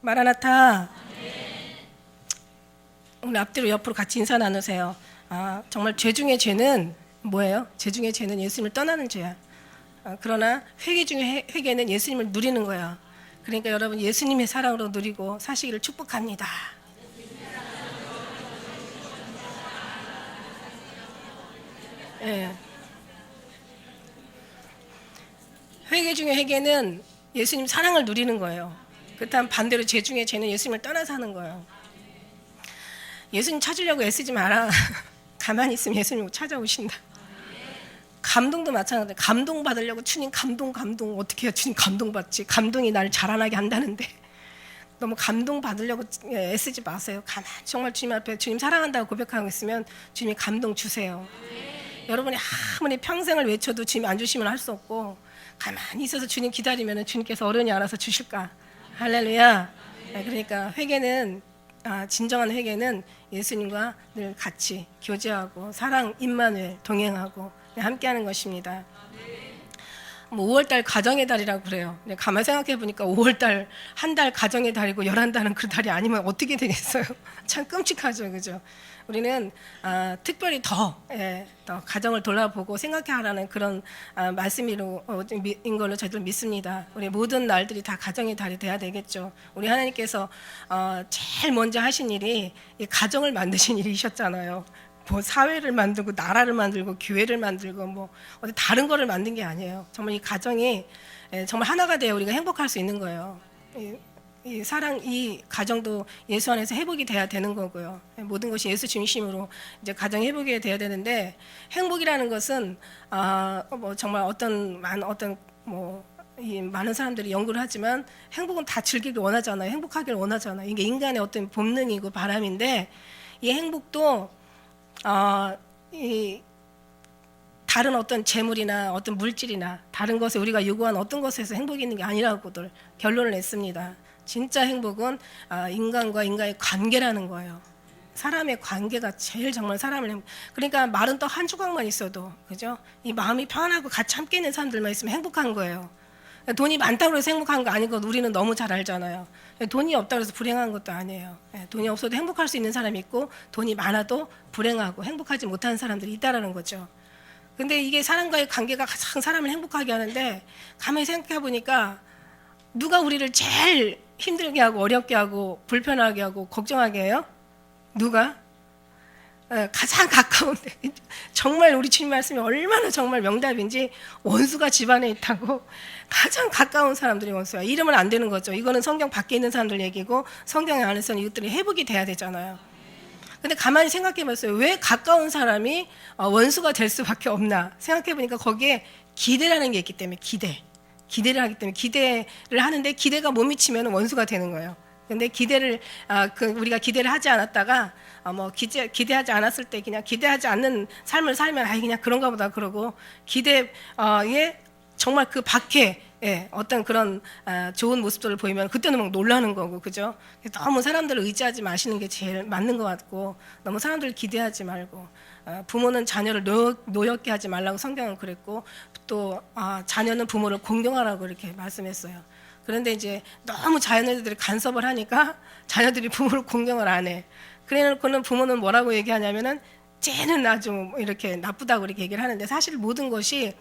마라나타. 오늘 앞뒤로 옆으로 같이 인사 나누세요. 정말 죄 중에 죄는 뭐예요? 죄 중에 죄는 예수님을 떠나는 죄야. 그러나 회개 중에 회개는 예수님을 누리는 거야. 그러니까 여러분 예수님의 사랑으로 누리고 사시기를 축복합니다. 예. 회개 중에 회개는 예수님 사랑을 누리는 거예요. 그렇다면 반대로 죄 중에 죄는 예수님을 떠나서 하는 거예요. 예수님 찾으려고 애쓰지 마라. 가만히 있으면 예수님 찾아오신다. 감동도 마찬가지예요. 감동 받으려고 주님 감동 어떻게 해야 주님 감동받지? 감동이 나를 자라나게 한다는데 너무 감동 받으려고 애쓰지 마세요. 가만히 정말 주님 앞에 주님 사랑한다고 고백하고 있으면 주님이 감동 주세요. 여러분이 아무리 평생을 외쳐도 주님이 안 주시면 할 수 없고 가만히 있어서 주님 기다리면 주님께서 어른이 알아서 주실까? 할렐루야. 그러니까 회개는 진정한 회개는 예수님과 늘 같이 교제하고 사랑 임마누엘 동행하고 함께하는 것입니다. 5월달 가정의 달이라고 그래요. 가만히 생각해 보니까 5월달 한 달 가정의 달이고 11달은 그 달이 아니면 어떻게 되겠어요? 참 끔찍하죠, 그죠? 우리는 특별히 더 가정을 돌아보고 생각하라는 그런 말씀인 걸로 저희들 믿습니다. 우리 모든 날들이 다 가정의 달이 돼야 되겠죠. 우리 하나님께서 제일 먼저 하신 일이 이 가정을 만드신 일이셨잖아요. 뭐 사회를 만들고 나라를 만들고 교회를 만들고 뭐 어디 다른 거를 만든 게 아니에요. 정말 이 가정이 정말 하나가 되어 우리가 행복할 수 있는 거예요. 이 사랑, 이 가정도 예수 안에서 회복이 돼야 되는 거고요. 모든 것이 예수 중심으로 이제 가정 회복이 돼야 되는데 행복이라는 것은 뭐 정말 이 많은 사람들이 연구를 하지만 행복은 다 즐기길 원하잖아요. 행복하길 원하잖아요. 이게 인간의 어떤 본능이고 바람인데 이 행복도 이 다른 어떤 재물이나 어떤 물질이나 다른 것에 우리가 요구한 어떤 것에서 행복이 있는 게 아니라고들 결론을 냈습니다. 진짜 행복은 인간과 인간의 관계라는 거예요. 사람의 관계가 제일 정말 사람을 그러니까 마른 떡 한 조각만 있어도 그죠? 이 마음이 편하고 같이 함께 있는 사람들만 있으면 행복한 거예요. 돈이 많다고 해서 행복한 거 아니고 우리는 너무 잘 알잖아요. 돈이 없다고 해서 불행한 것도 아니에요. 돈이 없어도 행복할 수 있는 사람이 있고 돈이 많아도 불행하고 행복하지 못하는 사람들이 있다라는 거죠. 근데 이게 사람과의 관계가 가장 사람을 행복하게 하는데 가만히 생각해 보니까 누가 우리를 제일 힘들게 하고 어렵게 하고 불편하게 하고 걱정하게 해요? 누가? 가장 가까운데 정말 우리 주님 말씀이 얼마나 정말 명답인지 원수가 집안에 있다고 가장 가까운 사람들이 원수야. 이러면 안 되는 거죠. 이거는 성경 밖에 있는 사람들 얘기고 성경 안에서는 이것들이 회복이 돼야 되잖아요. 근데 가만히 생각해 봤어요. 왜 가까운 사람이 원수가 될 수밖에 없나 생각해 보니까 거기에 기대라는 게 있기 때문에 기대를 하기 때문에 기대를 하는데 기대가 못 미치면 원수가 되는 거예요. 근데 기대를 우리가 기대를 하지 않았다가 기대하지 않았을 때 그냥 기대하지 않는 삶을 살면 그냥 그런가 보다 그러고 기대에 정말 그 밖에 어떤 그런 좋은 모습들을 보이면 그때는 막 놀라는 거고 그죠? 너무 사람들을 의지하지 마시는 게 제일 맞는 것 같고 너무 사람들을 기대하지 말고 부모는 자녀를 노엽게 하지 말라고 성경은 그랬고 또 자녀는 부모를 공경하라고 이렇게 말씀했어요. 그런데 이제 너무 자녀들이 간섭을 하니까 자녀들이 부모를 공경을 안 해. 그래놓고는 부모는 뭐라고 얘기하냐면은 쟤는 아주 이렇게 나쁘다고 이렇게 얘기를 하는데 사실 모든 것이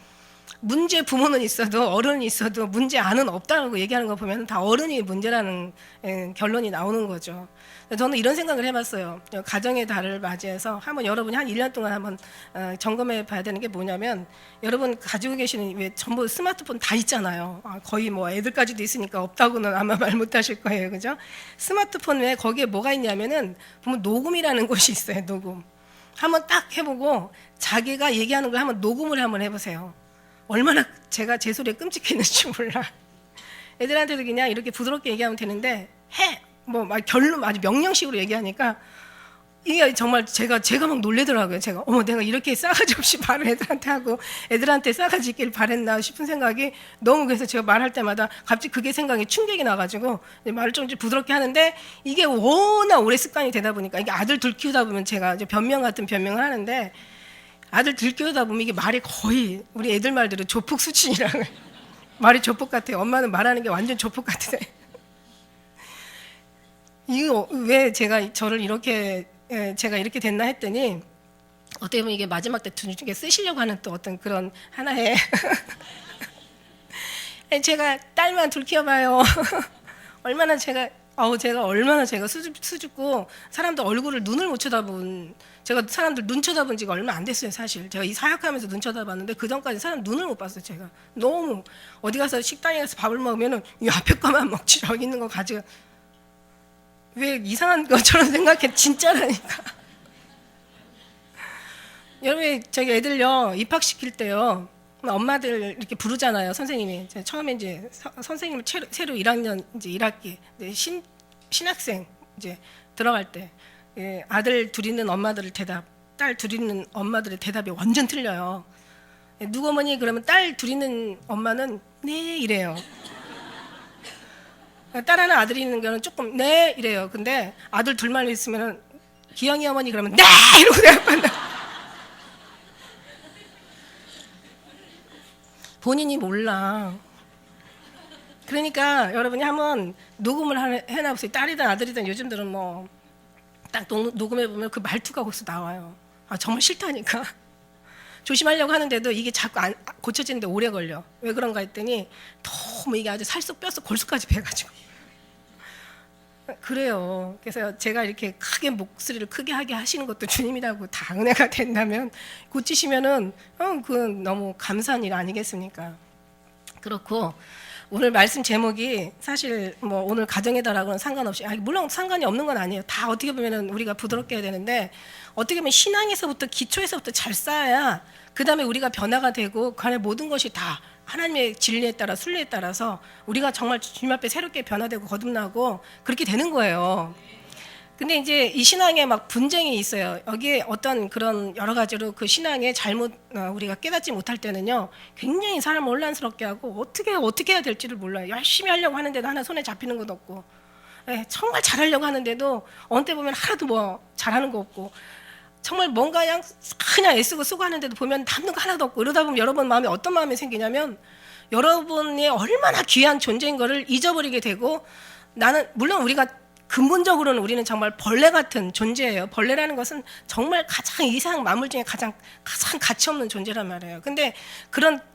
문제 부모는 있어도 어른이 있어도 문제 안은 없다고 얘기하는 거 보면 다 어른이 문제라는 결론이 나오는 거죠. 저는 이런 생각을 해봤어요. 가정의 달을 맞이해서 한번 여러분이 한 1년 동안 한번 점검해 봐야 되는 게 뭐냐면 여러분 가지고 계시는 왜 전부 스마트폰 다 있잖아요. 거의 뭐 애들까지도 있으니까 없다고는 아마 말 못하실 거예요. 그죠? 스마트폰 외에 거기에 뭐가 있냐면은 보면 녹음이라는 곳이 있어요. 녹음. 한번 딱 해보고 자기가 얘기하는 걸 한번 녹음을 한번 해보세요. 얼마나 제가 제 소리에 끔찍했는지 몰라. 애들한테도 그냥 이렇게 부드럽게 얘기하면 되는데 막 결론 아주 명령식으로 얘기하니까 이게 정말 제가 막 놀래더라고요. 내가 이렇게 싸가지 없이 말을 애들한테 하고 애들한테 싸가지 있길 바랬나 싶은 생각이 너무 그래서 제가 말할 때마다 갑자기 그게 생각이 충격이 나가지고 말을 좀 부드럽게 하는데 이게 워낙 오래 습관이 되다 보니까 이게 아들 둘 키우다 보면 제가 이제 변명 같은 변명을 하는데 아들 들키우다 보면 이게 말이 거의 우리 애들 말대로 조폭 수준이라고 말이 조폭 같아요. 엄마는 말하는 게 완전 조폭 같아. 이거 왜 저를 이렇게 제가 이렇게 됐나 했더니 어떻게 보면 이게 마지막 때 중에 쓰시려고 하는 또 어떤 그런 하나의 제가 딸만 둘 키워봐요. 얼마나 제가 얼마나 수줍고 사람들 얼굴을 눈을 못 쳐다본 제가 사람들 눈 쳐다본 지가 얼마 안 됐어요. 사실 제가 이 사역하면서 눈 쳐다봤는데 그 전까지 사람 눈을 못 봤어요. 제가 너무 어디 가서 식당에 가서 밥을 먹으면은 이 앞에 거만 먹지 저기 있는 거 가지고 왜 이상한 것처럼 생각해. 진짜라니까. 여러분 저기 애들요 입학시킬 때요 엄마들 이렇게 부르잖아요. 선생님이 처음에 이제 선생님 새로 1학년 이제 1학기 신학생 이제 들어갈 때 아들 둘 있는 엄마들의 대답, 딸 둘 있는 엄마들의 대답이 완전 틀려요. 누구 어머니 그러면 딸 둘 있는 엄마는 네 이래요. 딸 하나 아들이 있는 경우는 조금 네 이래요. 근데 아들 둘만 있으면은 기영이 어머니 그러면 네 이러고 대답한다. 본인이 몰라. 그러니까 여러분이 한번 녹음을 해놔보세요. 딸이든 아들이든 요즘들은 뭐 딱 녹음해보면 그 말투가 거기서 나와요. 아 정말 싫다니까. 조심하려고 하는데도 이게 자꾸 고쳐지는데 오래 걸려. 왜 그런가 했더니 너무 이게 아주 살속 뼛속 골수까지 배가지고 그래요. 그래서 제가 이렇게 크게 목소리를 크게 하게 하시는 것도 주님이라고 다 은혜가 된다면 고치시면은 그건 너무 감사한 일 아니겠습니까? 그렇고 오늘 말씀 제목이 사실 뭐 오늘 가정의 달하고는 상관없이 물론 상관이 없는 건 아니에요. 다 어떻게 보면은 우리가 부드럽게 해야 되는데 어떻게 보면 신앙에서부터 기초에서부터 잘 쌓아야 그 다음에 우리가 변화가 되고 그 안에 모든 것이 다 하나님의 진리에 따라 순리에 따라서 우리가 정말 주님 앞에 새롭게 변화되고 거듭나고 그렇게 되는 거예요. 근데 이제 이 신앙에 막 분쟁이 있어요. 여기에 어떤 그런 여러 가지로 그 신앙에 잘못 우리가 깨닫지 못할 때는요, 굉장히 사람을 혼란스럽게 하고 어떻게 해야 될지를 몰라요. 열심히 하려고 하는데도 하나 손에 잡히는 것도 없고, 정말 잘하려고 하는데도 어느 때 보면 하나도 뭐 잘하는 거 없고, 정말 뭔가 그냥 애쓰고 쓰고 하는데도 보면 남는 거 하나도 없고, 이러다 보면 여러분 마음에 어떤 마음이 생기냐면 여러분이 얼마나 귀한 존재인 거를 잊어버리게 되고, 나는 물론 우리가 근본적으로는 우리는 정말 벌레 같은 존재예요. 벌레라는 것은 정말 가장 이상 만물 중에 가장 가치 없는 존재란 말이에요. 근데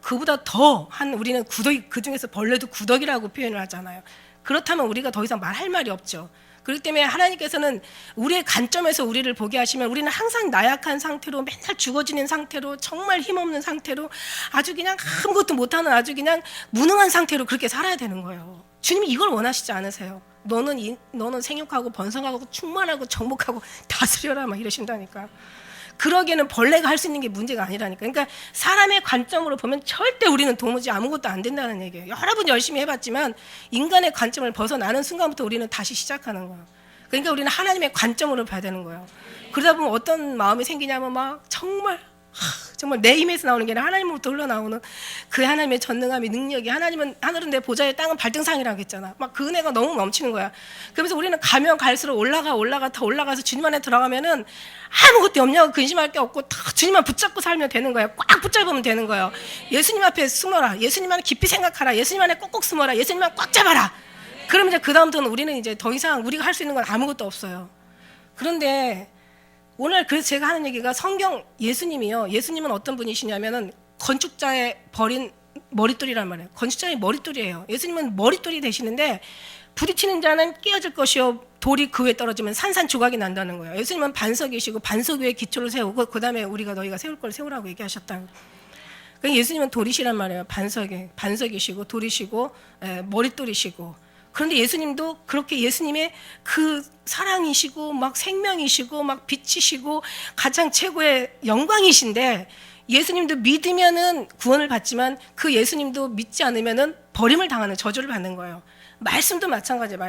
그보다 더한 우리는 구더기, 그 중에서 벌레도 구더기라고 표현을 하잖아요. 그렇다면 우리가 더 이상 말할 말이 없죠. 그렇기 때문에 하나님께서는 우리의 관점에서 우리를 보게 하시면 우리는 항상 나약한 상태로 맨날 죽어지는 상태로 정말 힘없는 상태로 아주 그냥 아무것도 못하는 아주 그냥 무능한 상태로 그렇게 살아야 되는 거예요. 주님이 이걸 원하시지 않으세요. 너는 생육하고 번성하고 충만하고 정복하고 다스려라 막 이러신다니까. 그러기에는 벌레가 할 수 있는 게 문제가 아니라니까. 그러니까 사람의 관점으로 보면 절대 우리는 도무지 아무것도 안 된다는 얘기예요. 여러분 열심히 해봤지만 인간의 관점을 벗어나는 순간부터 우리는 다시 시작하는 거예요. 그러니까 우리는 하나님의 관점으로 봐야 되는 거예요. 그러다 보면 어떤 마음이 생기냐면 막 정말 내 힘에서 나오는 게 아니라 하나님으로부터 흘러나오는 그 하나님의 전능함이 능력이 하늘은 내 보좌에 땅은 발등상이라고 했잖아. 막 그 은혜가 너무 넘치는 거야. 그러면서 우리는 가면 갈수록 더 올라가서 주님 안에 들어가면은 아무것도 없냐고 근심할 게 없고 다 주님만 붙잡고 살면 되는 거야. 꽉 붙잡으면 되는 거예요. 예수님 앞에 숨어라. 예수님 안에 깊이 생각하라. 예수님 안에 꼭꼭 숨어라. 예수님만 꽉 잡아라. 그러면 이제 그 다음부터는 우리는 이제 더 이상 우리가 할 수 있는 건 아무것도 없어요. 그런데 오늘 그래서 제가 하는 얘기가 예수님이요. 예수님은 어떤 분이시냐면은 건축자의 버린 머릿돌이란 말이에요. 건축자의 머릿돌이에요. 예수님은 머릿돌이 되시는데 부딪히는 자는 깨어질 것이요. 돌이 그 위에 떨어지면 산산조각이 난다는 거예요. 예수님은 반석이시고 반석 위에 기초를 세우고 그 다음에 너희가 세울 걸 세우라고 얘기하셨다. 그러니까 예수님은 돌이시란 말이에요. 반석이시고 돌이시고 머릿돌이시고. 그런데 예수님도 그렇게 예수님의 그 사랑이시고 막 생명이시고 막 빛이시고 가장 최고의 영광이신데 예수님도 믿으면은 구원을 받지만 그 예수님도 믿지 않으면은 버림을 당하는 저주를 받는 거예요. 말씀도 마찬가지예요.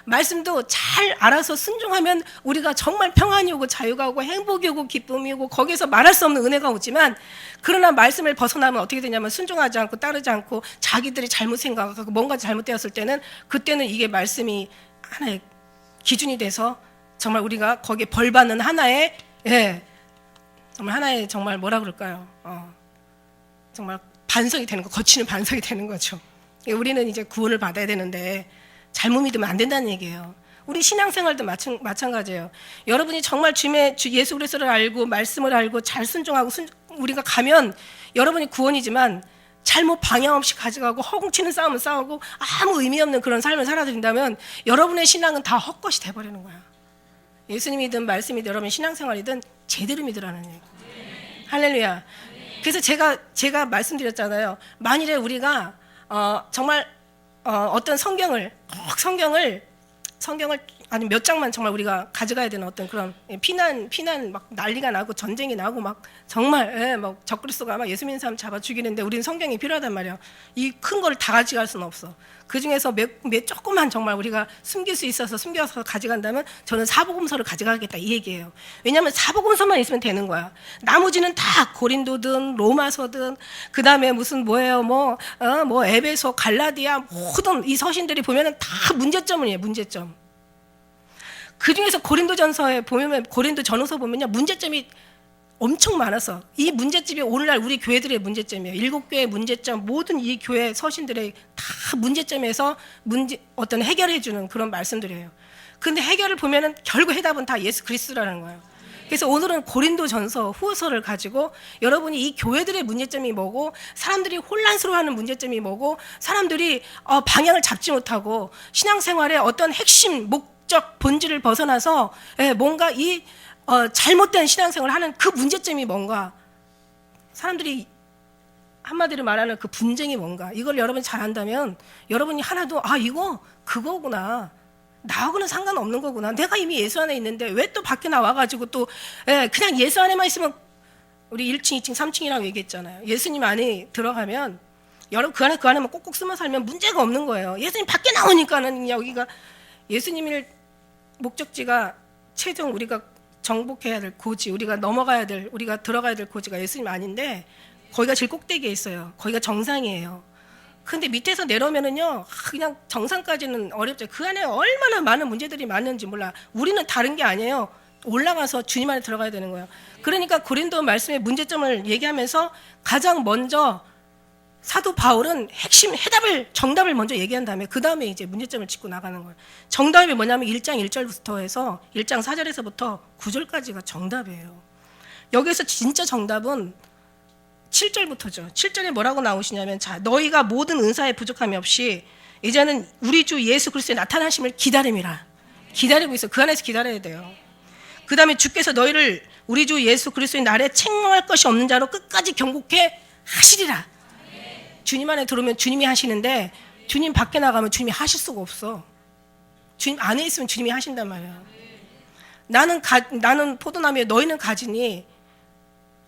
말씀도 잘 알아서 순종하면 우리가 정말 평안이 오고 자유가 오고 행복이 오고 기쁨이 오고 거기서 말할 수 없는 은혜가 오지만 그러나 말씀을 벗어나면 어떻게 되냐면 순종하지 않고 따르지 않고 자기들이 잘못 생각하고 뭔가 잘못되었을 때는 그때는 이게 말씀이 하나의 기준이 돼서 정말 우리가 거기에 벌 받는 하나의 정말 뭐라 그럴까요? 정말 반석이 되는 거, 거치는 반석이 되는 거죠. 우리는 이제 구원을 받아야 되는데 잘못 믿으면 안 된다는 얘기예요. 우리 신앙생활도 마찬가지예요. 여러분이 정말 주 예수 그리스도를 알고 말씀을 알고 잘 순종하고 우리가 가면 여러분이 구원이지만 잘못 방향 없이 가져가고 허공치는 싸움을 싸우고 아무 의미 없는 그런 삶을 살아드린다면 여러분의 신앙은 다 헛것이 돼버리는 거야. 예수님이든 말씀이든 여러분 신앙생활이든 제대로 믿으라는 얘기. 할렐루야. 그래서 제가 말씀드렸잖아요. 만일에 우리가 정말 어떤 성경을 아니 몇 장만 정말 우리가 가져가야 되는 어떤 그런 피난 막 난리가 나고 전쟁이 나고 막 정말 막 적그리스도가 막 예수 믿는 사람 잡아 죽이는데 우리는 성경이 필요하단 말이야. 이 큰 걸 다 가져갈 수는 없어. 그 중에서 몇 조금만 정말 우리가 숨길 수 있어서 숨겨서 가져간다면 저는 사복음서를 가져가겠다 이 얘기예요. 왜냐하면 사복음서만 있으면 되는 거야. 나머지는 다 고린도든 로마서든 그 다음에 무슨 뭐예요 뭐 에베소 갈라디아 모든 이 서신들이 보면은 다 문제점이에요. 문제점. 그 중에서 고린도전서에 보면 고린도전후서 보면요 문제점이 엄청 많아서 이 문제점이 오늘날 우리 교회들의 문제점이에요. 7교회의 문제점, 모든 이 교회 서신들의 다 문제점에서 어떤 해결해주는 그런 말씀들이에요. 근데 해결을 보면은 결국 해답은 다 예수 그리스도라는 거예요. 그래서 오늘은 고린도전서 후서를 가지고 여러분이 이 교회들의 문제점이 뭐고 사람들이 혼란스러워하는 문제점이 뭐고 사람들이 방향을 잡지 못하고 신앙생활의 어떤 핵심 목적 본질을 벗어나서 뭔가 이 잘못된 신앙생활을 하는 그 문제점이 뭔가 사람들이 한마디로 말하는 그 분쟁이 뭔가 이걸 여러분이 잘 안다면 여러분이 하나도 이거 그거구나 나하고는 상관없는 거구나 내가 이미 예수 안에 있는데 왜 또 밖에 나와가지고 또 그냥 예수 안에만 있으면 우리 1층 2층 3층이라고 얘기했잖아요. 예수님 안에 들어가면 여러분 그 안에만 꼭꼭 숨어 살면 문제가 없는 거예요. 예수님 밖에 나오니까는 여기가 예수님의 목적지가 최종 우리가 정복해야 될 고지, 우리가 넘어가야 될, 우리가 들어가야 될 고지가 예수님 아닌데 거기가 제일 꼭대기에 있어요. 거기가 정상이에요. 근데 밑에서 내려오면은요, 그냥 정상까지는 어렵죠. 그 안에 얼마나 많은 문제들이 많은지 몰라. 우리는 다른 게 아니에요. 올라가서 주님 안에 들어가야 되는 거예요. 그러니까 고린도 말씀의 문제점을 얘기하면서 가장 먼저 사도 바울은 핵심 정답을 먼저 얘기한 다음에 그 다음에 이제 문제점을 짚고 나가는 거예요. 정답이 뭐냐면 1장 1절부터 해서 1장 4절에서부터 9절까지가 정답이에요. 여기서 진짜 정답은 7절부터죠. 7절에 뭐라고 나오시냐면 자 너희가 모든 은사에 부족함이 없이 이제는 우리 주 예수 그리스도의 나타나심을 기다림이라. 기다리고 있어. 그 안에서 기다려야 돼요. 그 다음에 주께서 너희를 우리 주 예수 그리스도의 날에 책망할 것이 없는 자로 끝까지 경고케 하시리라. 주님 안에 들어오면 주님이 하시는데 주님 밖에 나가면 주님이 하실 수가 없어. 주님 안에 있으면 주님이 하신단 말이야. 나는 포도나무에 너희는 가지니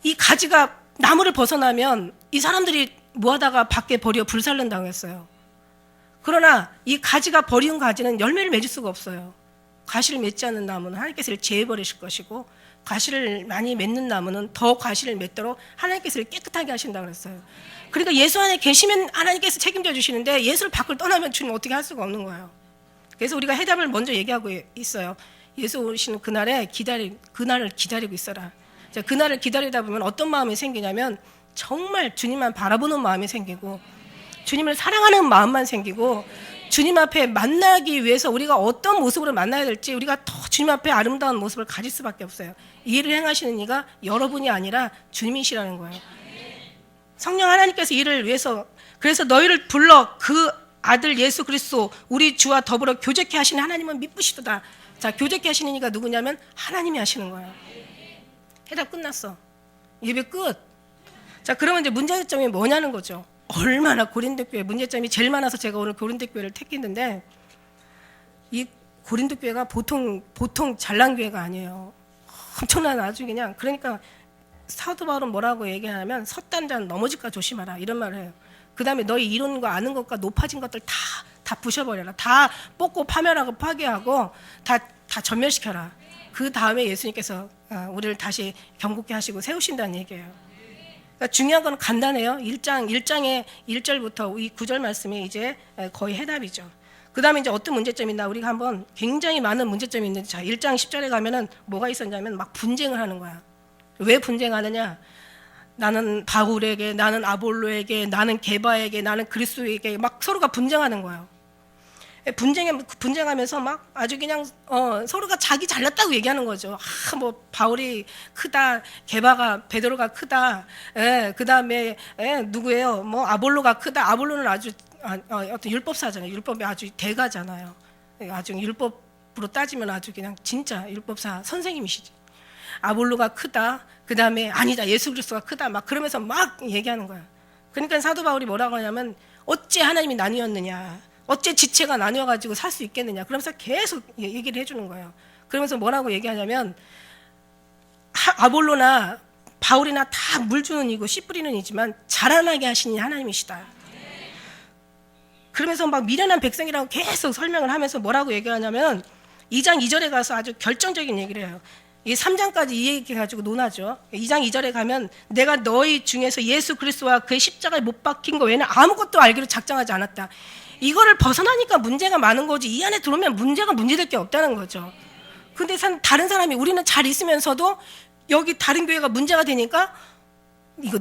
이 가지가 나무를 벗어나면 이 사람들이 뭐하다가 밖에 버려 불살른 당했어요. 그러나 이 가지가 버리운 가지는 열매를 맺을 수가 없어요. 과실을 맺지 않는 나무는 하나님께서 이를 제해버리실 것이고 과실을 많이 맺는 나무는 더 과실을 맺도록 하나님께서 이를 깨끗하게 하신다고 그랬어요. 그러니까 예수 안에 계시면 하나님께서 책임져 주시는데 예수를 밖을 떠나면 주님 어떻게 할 수가 없는 거예요. 그래서 우리가 해답을 먼저 얘기하고 있어요. 예수 오시는 그날을 기다리고 있어라. 자, 그날을 기다리다 보면 어떤 마음이 생기냐면 정말 주님만 바라보는 마음이 생기고 주님을 사랑하는 마음만 생기고 주님 앞에 만나기 위해서 우리가 어떤 모습으로 만나야 될지 우리가 더 주님 앞에 아름다운 모습을 가질 수밖에 없어요. 이 일을 행하시는 이가 여러분이 아니라 주님이시라는 거예요. 성령 하나님께서 이를 위해서 그래서 너희를 불러 그 아들 예수 그리스도 우리 주와 더불어 교제케 하시는 하나님은 미쁘시도다. 자, 교제케 하시는 이가 누구냐면 하나님이 하시는 거예요. 해답 끝났어. 예배 끝. 자, 그러면 이제 문제점이 뭐냐는 거죠. 얼마나 고린도 교회 문제점이 제일 많아서 제가 오늘 고린도 교회를 택했는데 이 고린도 교회가 보통 잘난 교회가 아니에요. 엄청난 아주 그냥 그러니까 사도 바울은 뭐라고 얘기하냐면 섰단 자는 넘어질까 조심하라 이런 말을 해요. 그 다음에 너희 이루는 거 아는 것과 높아진 것들 다 부셔버려라. 다 뽑고 파멸하고 파괴하고 다 전멸시켜라. 그 다음에 예수님께서 우리를 다시 경고케 하시고 세우신다는 얘기예요. 그러니까 중요한 건 간단해요. 1장의 1절부터 이 9절 말씀이 이제 거의 해답이죠. 그 다음에 이제 어떤 문제점이 있나 우리가 한번 굉장히 많은 문제점이 있는데 자 1장 10절에 가면은 뭐가 있었냐면 막 분쟁을 하는 거야. 왜 분쟁하느냐? 나는 바울에게, 나는 아볼로에게, 나는 게바에게, 나는 그리스도에게 막 서로가 분쟁하는 거예요. 분쟁하면서 막 아주 그냥 서로가 자기 잘났다고 얘기하는 거죠. 뭐 바울이 크다, 베드로가 크다, 그다음에 누구예요? 뭐 아볼로가 크다. 아볼로는 아주 어떤 율법사잖아요. 율법이 아주 대가잖아요. 아주 율법으로 따지면 아주 그냥 진짜 율법사 선생님이시지. 아볼로가 크다. 그다음에 아니다, 예수 그리스도가 크다. 막 그러면서 막 얘기하는 거야. 그러니까 사도 바울이 뭐라고 하냐면 어째 하나님이 나뉘었느냐, 어째 지체가 나뉘어가지고 살 수 있겠느냐, 그러면서 계속 얘기를 해주는 거예요. 그러면서 뭐라고 얘기하냐면 아볼로나 바울이나 다 물 주는 이고 씨 뿌리는 이지만 자라나게 하시니 하나님이시다. 그러면서 막 미련한 백성이라고 계속 설명을 하면서 뭐라고 얘기하냐면 2장 2절에 가서 아주 결정적인 얘기를 해요. 이 3장까지 이 얘기 가지고 논하죠. 2장 2절에 가면 내가 너희 중에서 예수 그리스도와 그의 십자가에 못 박힌 거 외에는 아무것도 알기로 작정하지 않았다. 이거를 벗어나니까 문제가 많은 거지, 이 안에 들어오면 문제될 게 없다는 거죠. 근데 다른 사람이 우리는 잘 있으면서도 여기 다른 교회가 문제가 되니까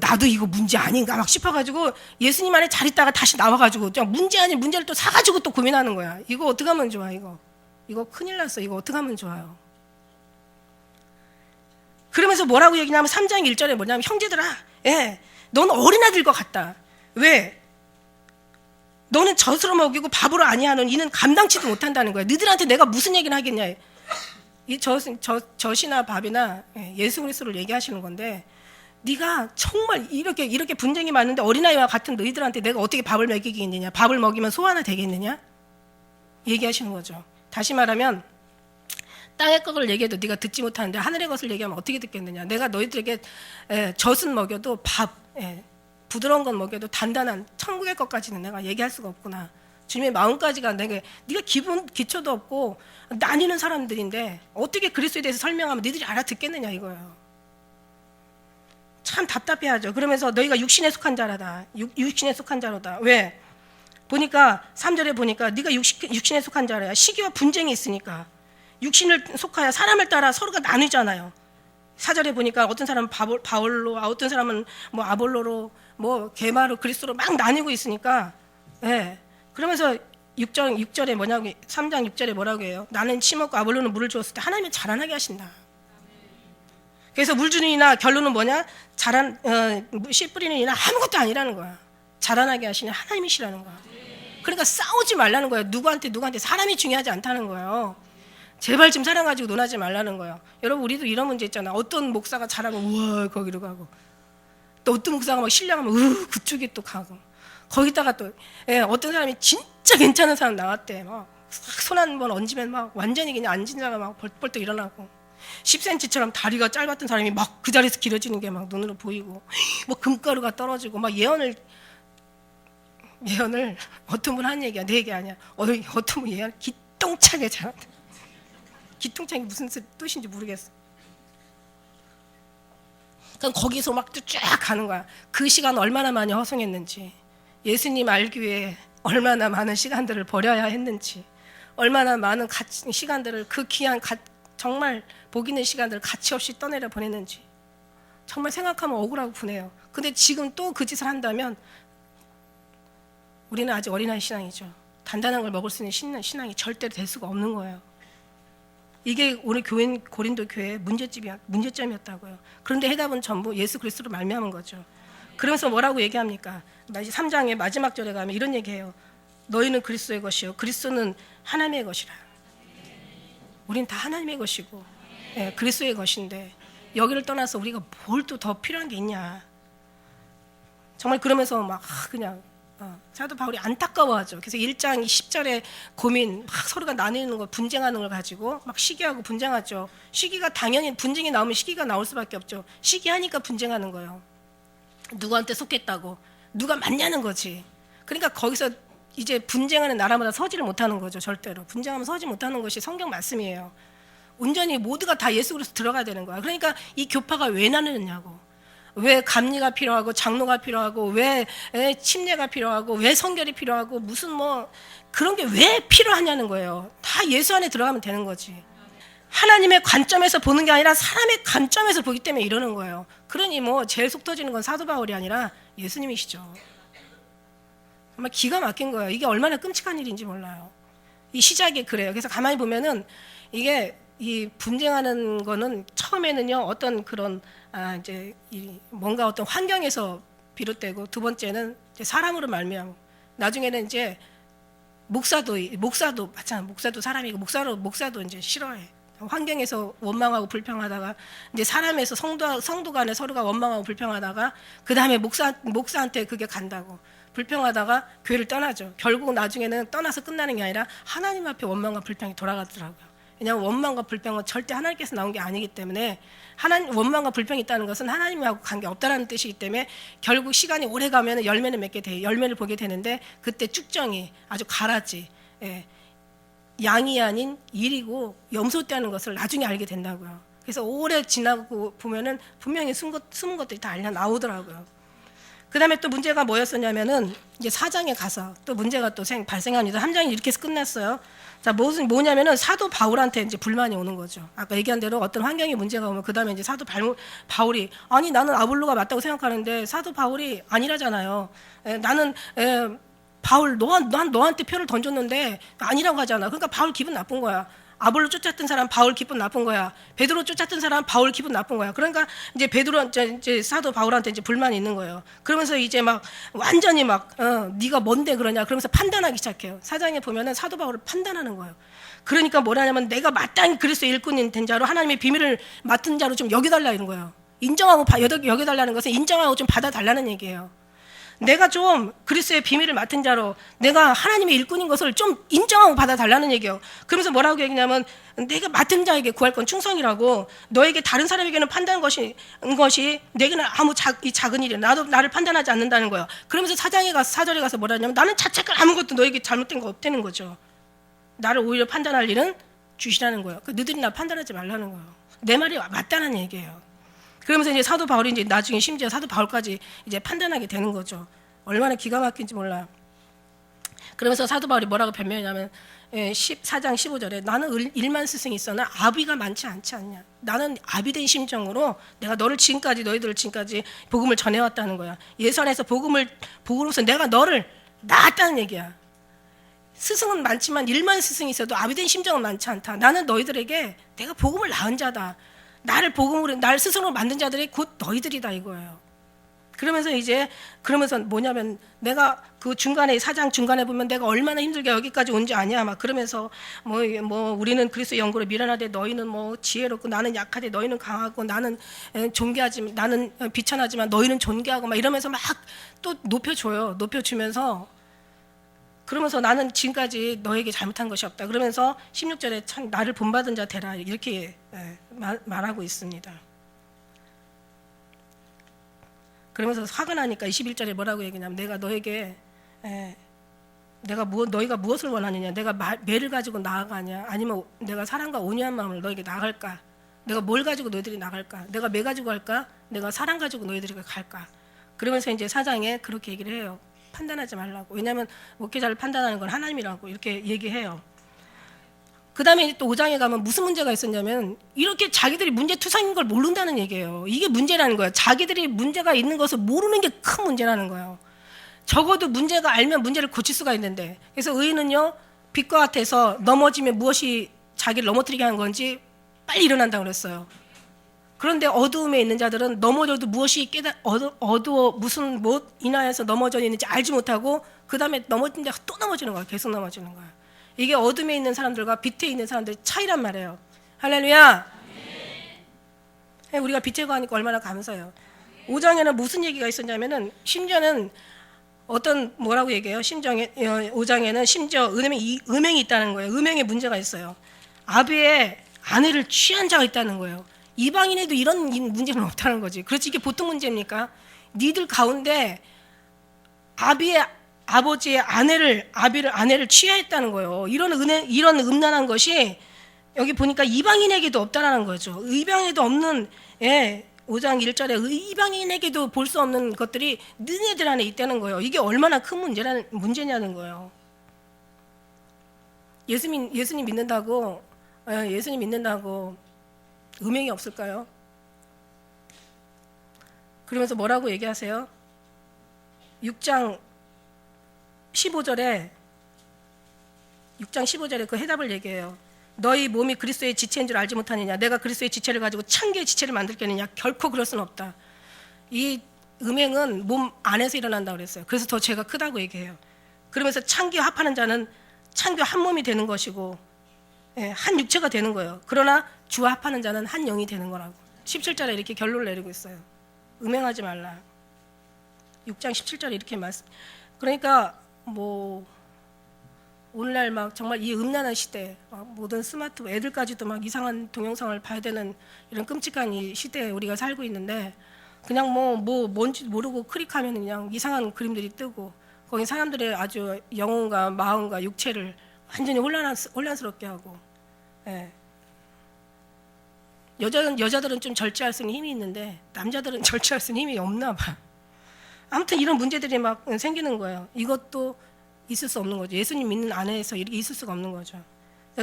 나도 이거 문제 아닌가 막 싶어가지고 예수님 안에 잘 있다가 다시 나와가지고 문제 아닌 문제를 또 사가지고 또 고민하는 거야. 이거 어떻게 하면 좋아? 이거 큰일 났어. 이거 어떻게 하면 좋아요? 그러면서 뭐라고 얘기냐면 3장 1절에 뭐냐면 형제들아, 넌 어린아들과 같다. 왜? 너는 젖으로 먹이고 밥으로 아니하는 이는 감당치도 못한다는 거야. 너희들한테 내가 무슨 얘기를 하겠냐. 이 젖이나 밥이나 예수 그리스도를 얘기하시는 건데, 네가 정말 이렇게 분쟁이 많은데 어린아이와 같은 너희들한테 내가 어떻게 밥을 먹이겠느냐, 밥을 먹이면 소 하나 되겠느냐 얘기하시는 거죠. 다시 말하면 땅의 것을 얘기해도 네가 듣지 못하는데 하늘의 것을 얘기하면 어떻게 듣겠느냐. 내가 너희들에게 젖은 먹여도 부드러운 건 먹여도 단단한 천국의 것까지는 내가 얘기할 수가 없구나. 주님의 마음까지가 네가 기초도 없고 나뉘는 사람들인데 어떻게 그리스도에 대해서 설명하면 너희들이 알아듣겠느냐 이거예요. 참 답답해하죠. 그러면서 너희가 육신에 속한 자라다. 육신에 속한 자로다. 왜? 보니까 3절에 보니까 네가 육신에 속한 자라야. 시기와 분쟁이 있으니까. 육신을 속하여 사람을 따라 서로가 나뉘잖아요. 4절에 보니까 어떤 사람은 바울로, 어떤 사람은 뭐 아볼로로, 뭐 게마로, 그리스도로 막 나뉘고 있으니까, 그러면서 6절에 뭐냐고, 3장 6절에 뭐라고 해요? 나는 심었고 아볼로는 물을 주었을 때 하나님이 자라나게 하신다. 그래서 물 주는 이나 결론은 뭐냐? 씨 뿌리는 이나 아무것도 아니라는 거야. 자라나게 하시는 하나님이시라는 거야. 그러니까 싸우지 말라는 거예요. 누구한테 사람이 중요하지 않다는 거예요. 제발 좀 사랑 가지고 논하지 말라는 거예요. 여러분, 우리도 이런 문제 있잖아. 어떤 목사가 잘하면 우와 거기로 가고, 또 어떤 목사가 막 신령하면 그쪽에 또 가고, 거기다가 또 어떤 사람이 진짜 괜찮은 사람 나왔대. 막 손 한 번 얹으면 막 완전히 그냥 앉은 자가 막 벌떡 일어나고, 10cm처럼 다리가 짧았던 사람이 막 그 자리에서 길어지는 게 막 눈으로 보이고, 뭐 금가루가 떨어지고, 막 예언을 어떤 분 한 얘기야, 내 얘기 아니야. 어떤 분 예언 기똥차게 잘한다. 기똥차게 무슨 뜻인지 모르겠어. 그럼 거기서 막 쫙 가는 거야. 그 시간 얼마나 많이 허송했는지, 예수님 알기 위해 얼마나 많은 시간들을 버려야 했는지, 얼마나 많은 시간들을, 그 귀한 정말 복 있는 시간들을 가치 없이 떠내려 보냈는지 정말 생각하면 억울하고 분해요. 근데 지금 또 그 짓을 한다면 우리는 아직 어린아이 신앙이죠. 단단한 걸 먹을 수 있는 신앙이 절대로 될 수가 없는 거예요. 이게 우리 고린도 교회의 문제점이었다고요. 그런데 해답은 전부 예수 그리스도로 말미암은 거죠. 그러면서 뭐라고 얘기합니까? 3장의 마지막 절에 가면 이런 얘기해요. 너희는 그리스도의 것이요 그리스도는 하나님의 것이라. 우린 다 하나님의 것이고 그리스도의 것인데 여기를 떠나서 우리가 뭘 또 더 필요한 게 있냐. 정말 그러면서 막 그냥 사도 바울이 안타까워하죠. 그래서 1장 10절에 고민, 막 서로가 나뉘는 거, 분쟁하는 걸 가지고 막 시기하고 분쟁하죠. 시기가 당연히 분쟁이 나오면 시기가 나올 수밖에 없죠. 시기하니까 분쟁하는 거예요. 누구한테 속했다고, 누가 맞냐는 거지. 그러니까 거기서 이제 분쟁하는 나라마다 서지를 못하는 거죠. 절대로 분쟁하면 서지 못하는 것이 성경 말씀이에요. 온전히 모두가 다 예수 그리스도 들어가야 되는 거야. 그러니까 이 교파가 왜 나누느냐고. 왜 감리가 필요하고 장로가 필요하고 왜 침례가 필요하고 왜 성결이 필요하고 무슨 뭐 그런 게 왜 필요하냐는 거예요. 다 예수 안에 들어가면 되는 거지. 하나님의 관점에서 보는 게 아니라 사람의 관점에서 보기 때문에 이러는 거예요. 그러니 뭐 제일 속 터지는 건 사도 바울이 아니라 예수님이시죠. 정말 기가 막힌 거예요. 이게 얼마나 끔찍한 일인지 몰라요. 이 시작이 그래요. 그래서 가만히 보면은 이게 이 분쟁하는 거는 처음에는요 어떤 그런 이제 뭔가 어떤 환경에서 비롯되고, 두 번째는 이제 사람으로 말미암고, 나중에는 이제 목사도 마찬가지. 목사도 사람이고 목사도 이제 싫어해. 환경에서 원망하고 불평하다가 이제 사람에서 성도 간에 서로가 원망하고 불평하다가 그 다음에 목사한테 그게 간다고 불평하다가 교회를 떠나죠. 결국 나중에는 떠나서 끝나는 게 아니라 하나님 앞에 원망과 불평이 돌아가더라고요. 왜냐하면 원망과 불평은 절대 하나님께서 나온 게 아니기 때문에, 원망과 불평이 있다는 것은 하나님하고 관계 없다라는 뜻이기 때문에 결국 시간이 오래 가면 열매를 맺게 돼요. 열매를 보게 되는데 그때 쭉정이 아주 가라지, 양이 아닌 일이고 염소되는 것을 나중에 알게 된다고요. 그래서 오래 지나고 보면은 분명히 숨은 것들이 다 알려 나오더라고요. 그 다음에 또 문제가 뭐였었냐면은 이제 4장에 가서 또 문제가 또 발생합니다. 3장이 이렇게 해서 끝났어요. 자, 뭐냐면은 사도 바울한테 이제 불만이 오는 거죠. 아까 얘기한 대로 어떤 환경에 문제가 오면 그 다음에 이제 사도 바울이 아니 나는 아볼로가 맞다고 생각하는데 사도 바울이 아니라잖아요. 나는 바울 난 너한테 표를 던졌는데 아니라고 하잖아. 그러니까 바울 기분 나쁜 거야. 아볼로 쫓았던 사람 바울 기분 나쁜 거야. 베드로 쫓았던 사람 바울 기분 나쁜 거야. 그러니까 이제 이제 사도 바울한테 이제 불만이 있는 거예요. 그러면서 이제 막 완전히 막 네가 뭔데 그러냐 그러면서 판단하기 시작해요. 4장에 보면은 사도 바울을 판단하는 거예요. 그러니까 뭐라냐면 내가 마땅히 그리스도의 일꾼이 된 자로 하나님의 비밀을 맡은 자로 좀 여겨달라 이런 거예요. 인정하고 여겨달라는 것은 인정하고 좀 받아달라는 얘기예요. 내가 좀 그리스도의 비밀을 맡은 자로 내가 하나님의 일꾼인 것을 좀 인정하고 받아달라는 얘기예요. 그러면서 뭐라고 얘기냐면 내가 맡은 자에게 구할 건 충성이라고, 너에게 다른 사람에게는 판단한 것이 내게는 이 작은 일이야. 나를 판단하지 않는다는 거예요. 그러면서 4절에 가서 뭐라냐면 나는 자책할 아무것도 너에게 잘못된 거 없다는 거죠. 나를 오히려 판단할 일은 주시라는 거예요. 너희들이 나 판단하지 말라는 거예요. 내 말이 맞다는 얘기예요. 그러면서 이제 사도 바울이 이제 나중에 심지어 사도 바울까지 이제 판단하게 되는 거죠. 얼마나 기가 막힌지 몰라. 그러면서 사도 바울이 뭐라고 변명하냐면 4장 15절에 나는 일만 스승이 있으나 아비가 많지 않지 않냐. 나는 아비된 심정으로 내가 너희들을 지금까지 복음을 전해왔다는 거야. 예수 안에서 복음을 복음으로서 내가 너를 낳았다는 얘기야. 스승은 많지만 일만 스승이 있어도 아비된 심정은 많지 않다. 나는 너희들에게 내가 복음을 낳은 자다. 날 스스로 만든 자들이 곧 너희들이다 이거예요. 그러면서 뭐냐면 내가 그 중간에 4장 중간에 보면 내가 얼마나 힘들게 여기까지 온 줄 아냐 막 그러면서 뭐 우리는 그리스도의 연고로 미련하되 너희는 뭐 지혜롭고 나는 약하되 너희는 강하고 나는 나는 비천하지만 너희는 존귀하고 막 이러면서 막 또 높여주면서 그러면서 나는 지금까지 너에게 잘못한 것이 없다. 그러면서 16절에 참 나를 본받은 자 되라 이렇게 말하고 있습니다. 그러면서 화가 나니까 21절에 뭐라고 얘기냐면 내가 너에게 너희가 무엇을 원하느냐, 내가 매를 가지고 나아가냐, 아니면 내가 사랑과 온유한 마음을 너에게 나갈까, 내가 뭘 가지고 너희들이 나갈까, 내가 매 가지고 갈까, 내가 사랑 가지고 너희들이 갈까. 그러면서 이제 4장에 그렇게 얘기를 해요. 판단하지 말라고. 왜냐하면 목회자를 판단하는 건 하나님이라고 이렇게 얘기해요. 그 다음에 또 5장에 가면 무슨 문제가 있었냐면 이렇게 자기들이 문제투성인 걸 모른다는 얘기예요. 이게 문제라는 거예요. 자기들이 문제가 있는 것을 모르는 게 큰 문제라는 거예요. 적어도 문제가 알면 문제를 고칠 수가 있는데, 그래서 의인은요 빛과 같아서 넘어지면 무엇이 자기를 넘어뜨리게 하는 건지 빨리 일어난다고 그랬어요. 그런데 어두움에 있는 자들은 넘어져도 무엇이 무슨 못 인하여서 넘어져 있는지 알지 못하고 그 다음에 넘어진데 또 넘어지는 거예요. 계속 넘어지는 거예요. 이게 어둠에 있는 사람들과 빛에 있는 사람들의 차이란 말이에요. 할렐루야. 네. 우리가 빛에 거하니까 얼마나 감사해요. 5장에는 무슨 얘기가 있었냐면은 심지어는 뭐라고 얘기해요? 5장에는 심지어 음행이 있다는 거예요. 음행에 문제가 있어요. 아비의 아내를 취한 자가 있다는 거예요. 이방인에도 이런 문제는 없다는 거지. 그렇지, 이게 보통 문제입니까? 니들 가운데 아버지의 아내를 취하했다는 거예요. 이런 음란한 것이 여기 보니까 이방인에게도 없다라는 거죠. 이방인에도 없는 5장 1절에 이방인에게도 볼 수 없는 것들이 너네들 안에 있다는 거예요. 이게 얼마나 큰 문제냐는 거예요. 예수님 믿는다고 음행이 없을까요? 그러면서 뭐라고 얘기하세요? 6장 15절에 6장 15절에 그 해답을 얘기해요. 너희 몸이 그리스도의 지체인 줄 알지 못하느냐? 내가 그리스도의 지체를 가지고 천 개의 지체를 만들겠느냐? 결코 그럴 수는 없다. 이 음행은 몸 안에서 일어난다고 그랬어요. 그래서 더 죄가 크다고 얘기해요. 그러면서 창기와 합하는 자는 창기와 한 몸이 되는 것이고, 한 육체가 되는 거예요. 그러나 주와 합하는 자는 한 영이 되는 거라고 17절에 이렇게 결론을 내리고 있어요. 음행하지 말라. 6장 17절에 이렇게 말씀. 그러니까 뭐 오늘날 막 정말 이 음란한 시대, 모든 스마트폰 애들까지도 막 이상한 동영상을 봐야 되는 이런 끔찍한 이 시대에 우리가 살고 있는데, 그냥 뭐 뭔지 모르고 클릭하면 그냥 이상한 그림들이 뜨고, 거기 사람들의 아주 영혼과 마음과 육체를 완전히 혼란스럽게 하고, 여자들은 좀 절제할 수 있는 힘이 있는데 남자들은 절제할 수 있는 힘이 없나 봐. 아무튼 이런 문제들이 막 생기는 거예요. 이것도 있을 수 없는 거죠. 예수님 믿는 안에서 이렇게 있을 수가 없는 거죠.